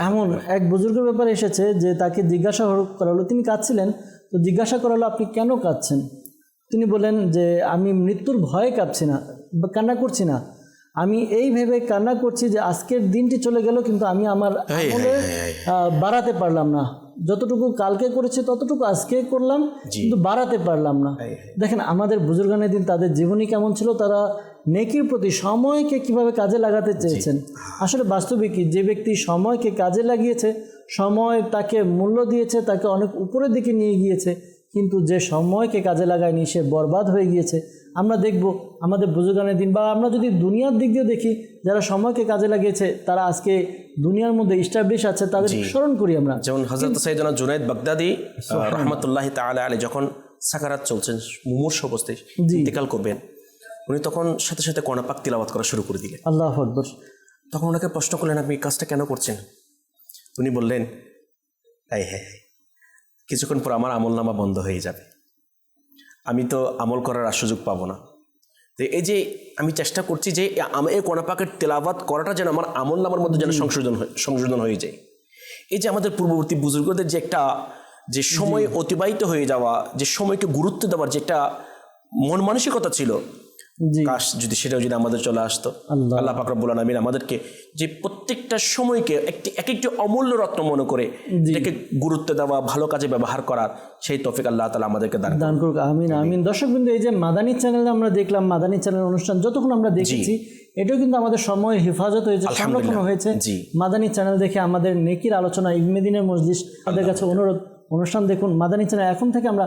B: এমন এক বুজুর্গের ব্যাপারে এসেছে যে তাকে জিজ্ঞাসা করা হলো, তিনি কাঁদছিলেন, তো জিজ্ঞাসা করা হলো আপনি কেন কাঁদছেন? তিনি বলেন যে আমি মৃত্যুর ভয়ে কাঁদছি না, কান্না করছি না, আমি এই ভেবে কান্না করছি যে আজকের দিনটি চলে গেল কিন্তু আমি আমার আমলে বাড়াতে পারলাম না, যতটুকু কালকে করেছি ততটুকু আজকে করলাম কিন্তু বাড়াতে পারলাম না। দেখেন আমাদের বুজুর্গানের দিন তাদের জীবনী কেমন ছিল, তারা নেকির প্রতি সময়কে কিভাবে কাজে লাগাতে চেয়েছেন। আসলে বাস্তবিকই যে ব্যক্তি সময়কে কাজে লাগিয়েছে, সময় তাকে মূল্য দিয়েছে, তাকে অনেক উপরের দিকে নিয়ে গিয়েছে, কিন্তু যে সময়কে কাজে লাগায়নি সে বরবাদ হয়ে গিয়েছে। আমরা দেখব আমাদের বুজুর্গানের দিন, বা আমরা যদি দুনিয়ার দিক দিয়ে দেখি, যারা সময়কে কাজে লাগিয়েছে তারা আজকে দুনিয়ার মধ্যে ইস্টাবলিশ আছে, তাদের স্মরণ করি আমরা।
C: যেমন হযরত সাইয়েদনা জুনায়েদ বাগদাদি রাহমাতুল্লাহি তাআলা আলাইহি যখন সাকারাত চলছেন, মুমূর্ষু অবস্থায় ইন্তেকাল করবেন, উনি তখন সাথে সাথে কোরআন পাক তিলাওয়াত করা শুরু করে দিলেন।
B: আল্লাহু আকবার।
C: তখন ওনাকে প্রশ্ন করলেন আপনি এই কাজটা কেন করছেন? উনি বললেন হ্যাঁ, কিছুক্ষণ পর আমার আমলনামা বন্ধ হয়ে যাবে, আমি তো আমল করার আর সুযোগ পাবো না। তো এই যে আমি চেষ্টা করছি যে এই কোরআন পাকের তেলাওয়াত করাটা যেন আমার আমলনামার মধ্যে যেন সংশোধন হয়ে যায়। এই যে আমাদের পূর্ববর্তী বুজুর্গদের যে একটা যে সময় অতিবাহিত হয়ে যাওয়া, যে সময়কে গুরুত্ব দেওয়ার যে একটা মন মানসিকতা ছিল, কাশ যদি সেটাও যদি আমাদের চলে আসতো। আল্লাহ পাক রব্বুল আলামিন আমাদেরকে যে প্রত্যেকটা সময়কে একটি অমূল্য রত্ন মনে করে এটাকে গুরুত্ব দেওয়া, ভালো কাজে ব্যবহার করার সেই তৌফিক আল্লাহ তাআলা আমাদেরকে দান করুক।
B: আমিন আমিন। দর্শকবৃন্দ, এই যে মাদানী চ্যানেলে আমরা দেখলাম, মাদানী চ্যানেল অনুষ্ঠান যতক্ষণ আমরা দেখেছি, এটাও কিন্তু আমাদের সময়ের হেফাজত হয়েছে, সংরক্ষণ হয়েছে। মাদানী চ্যানেল দেখে আমাদের নেকির আলোচনা, ইলমে দ্বীনের মজলিস, আমাদের কাছে অনুরোধ, অনুষ্ঠান দেখুন মাদানী চ্যানেল। এখন থেকে আমরা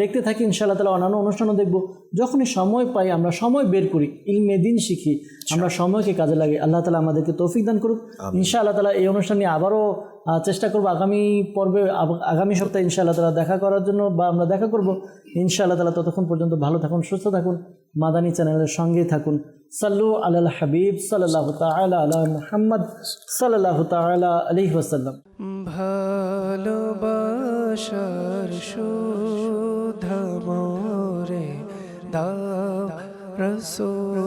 B: দেখতে থাকি, ইনশাআল্লাহ তাআলা অন্যান্য অনুষ্ঠানও দেখব। যখনই সময় পাই আমরা সময় বের করি, ইলমে দ্বীন শিখি, আমরা সময়কে কাজে লাগে। আল্লাহ তাআলা আমাদেরকে তৌফিক দান করুক। ইনশাআল্লাহ তাআলা এই অনুষ্ঠান নিয়ে আবারও চেষ্টা করব আগামী পর্বে, আগামী সপ্তাহে ইনশাআল্লাহ তাআলা দেখা করার জন্য, বা আমরা দেখা করব ইনশাআল্লাহ তাআলা। ততক্ষণ পর্যন্ত ভালো থাকুন, সুস্থ থাকুন, মাদানী চ্যানেলের সঙ্গেই থাকুন। সাল্লু আলাল হাবিব সাল্লাল্লাহু তাআলা আলা মুহাম্মদ সাল্লাল্লাহু তাআলা আলাইহি ওয়াসাল্লাম।
F: ভালোবাসার সুধা মোরে দাও রাসূল।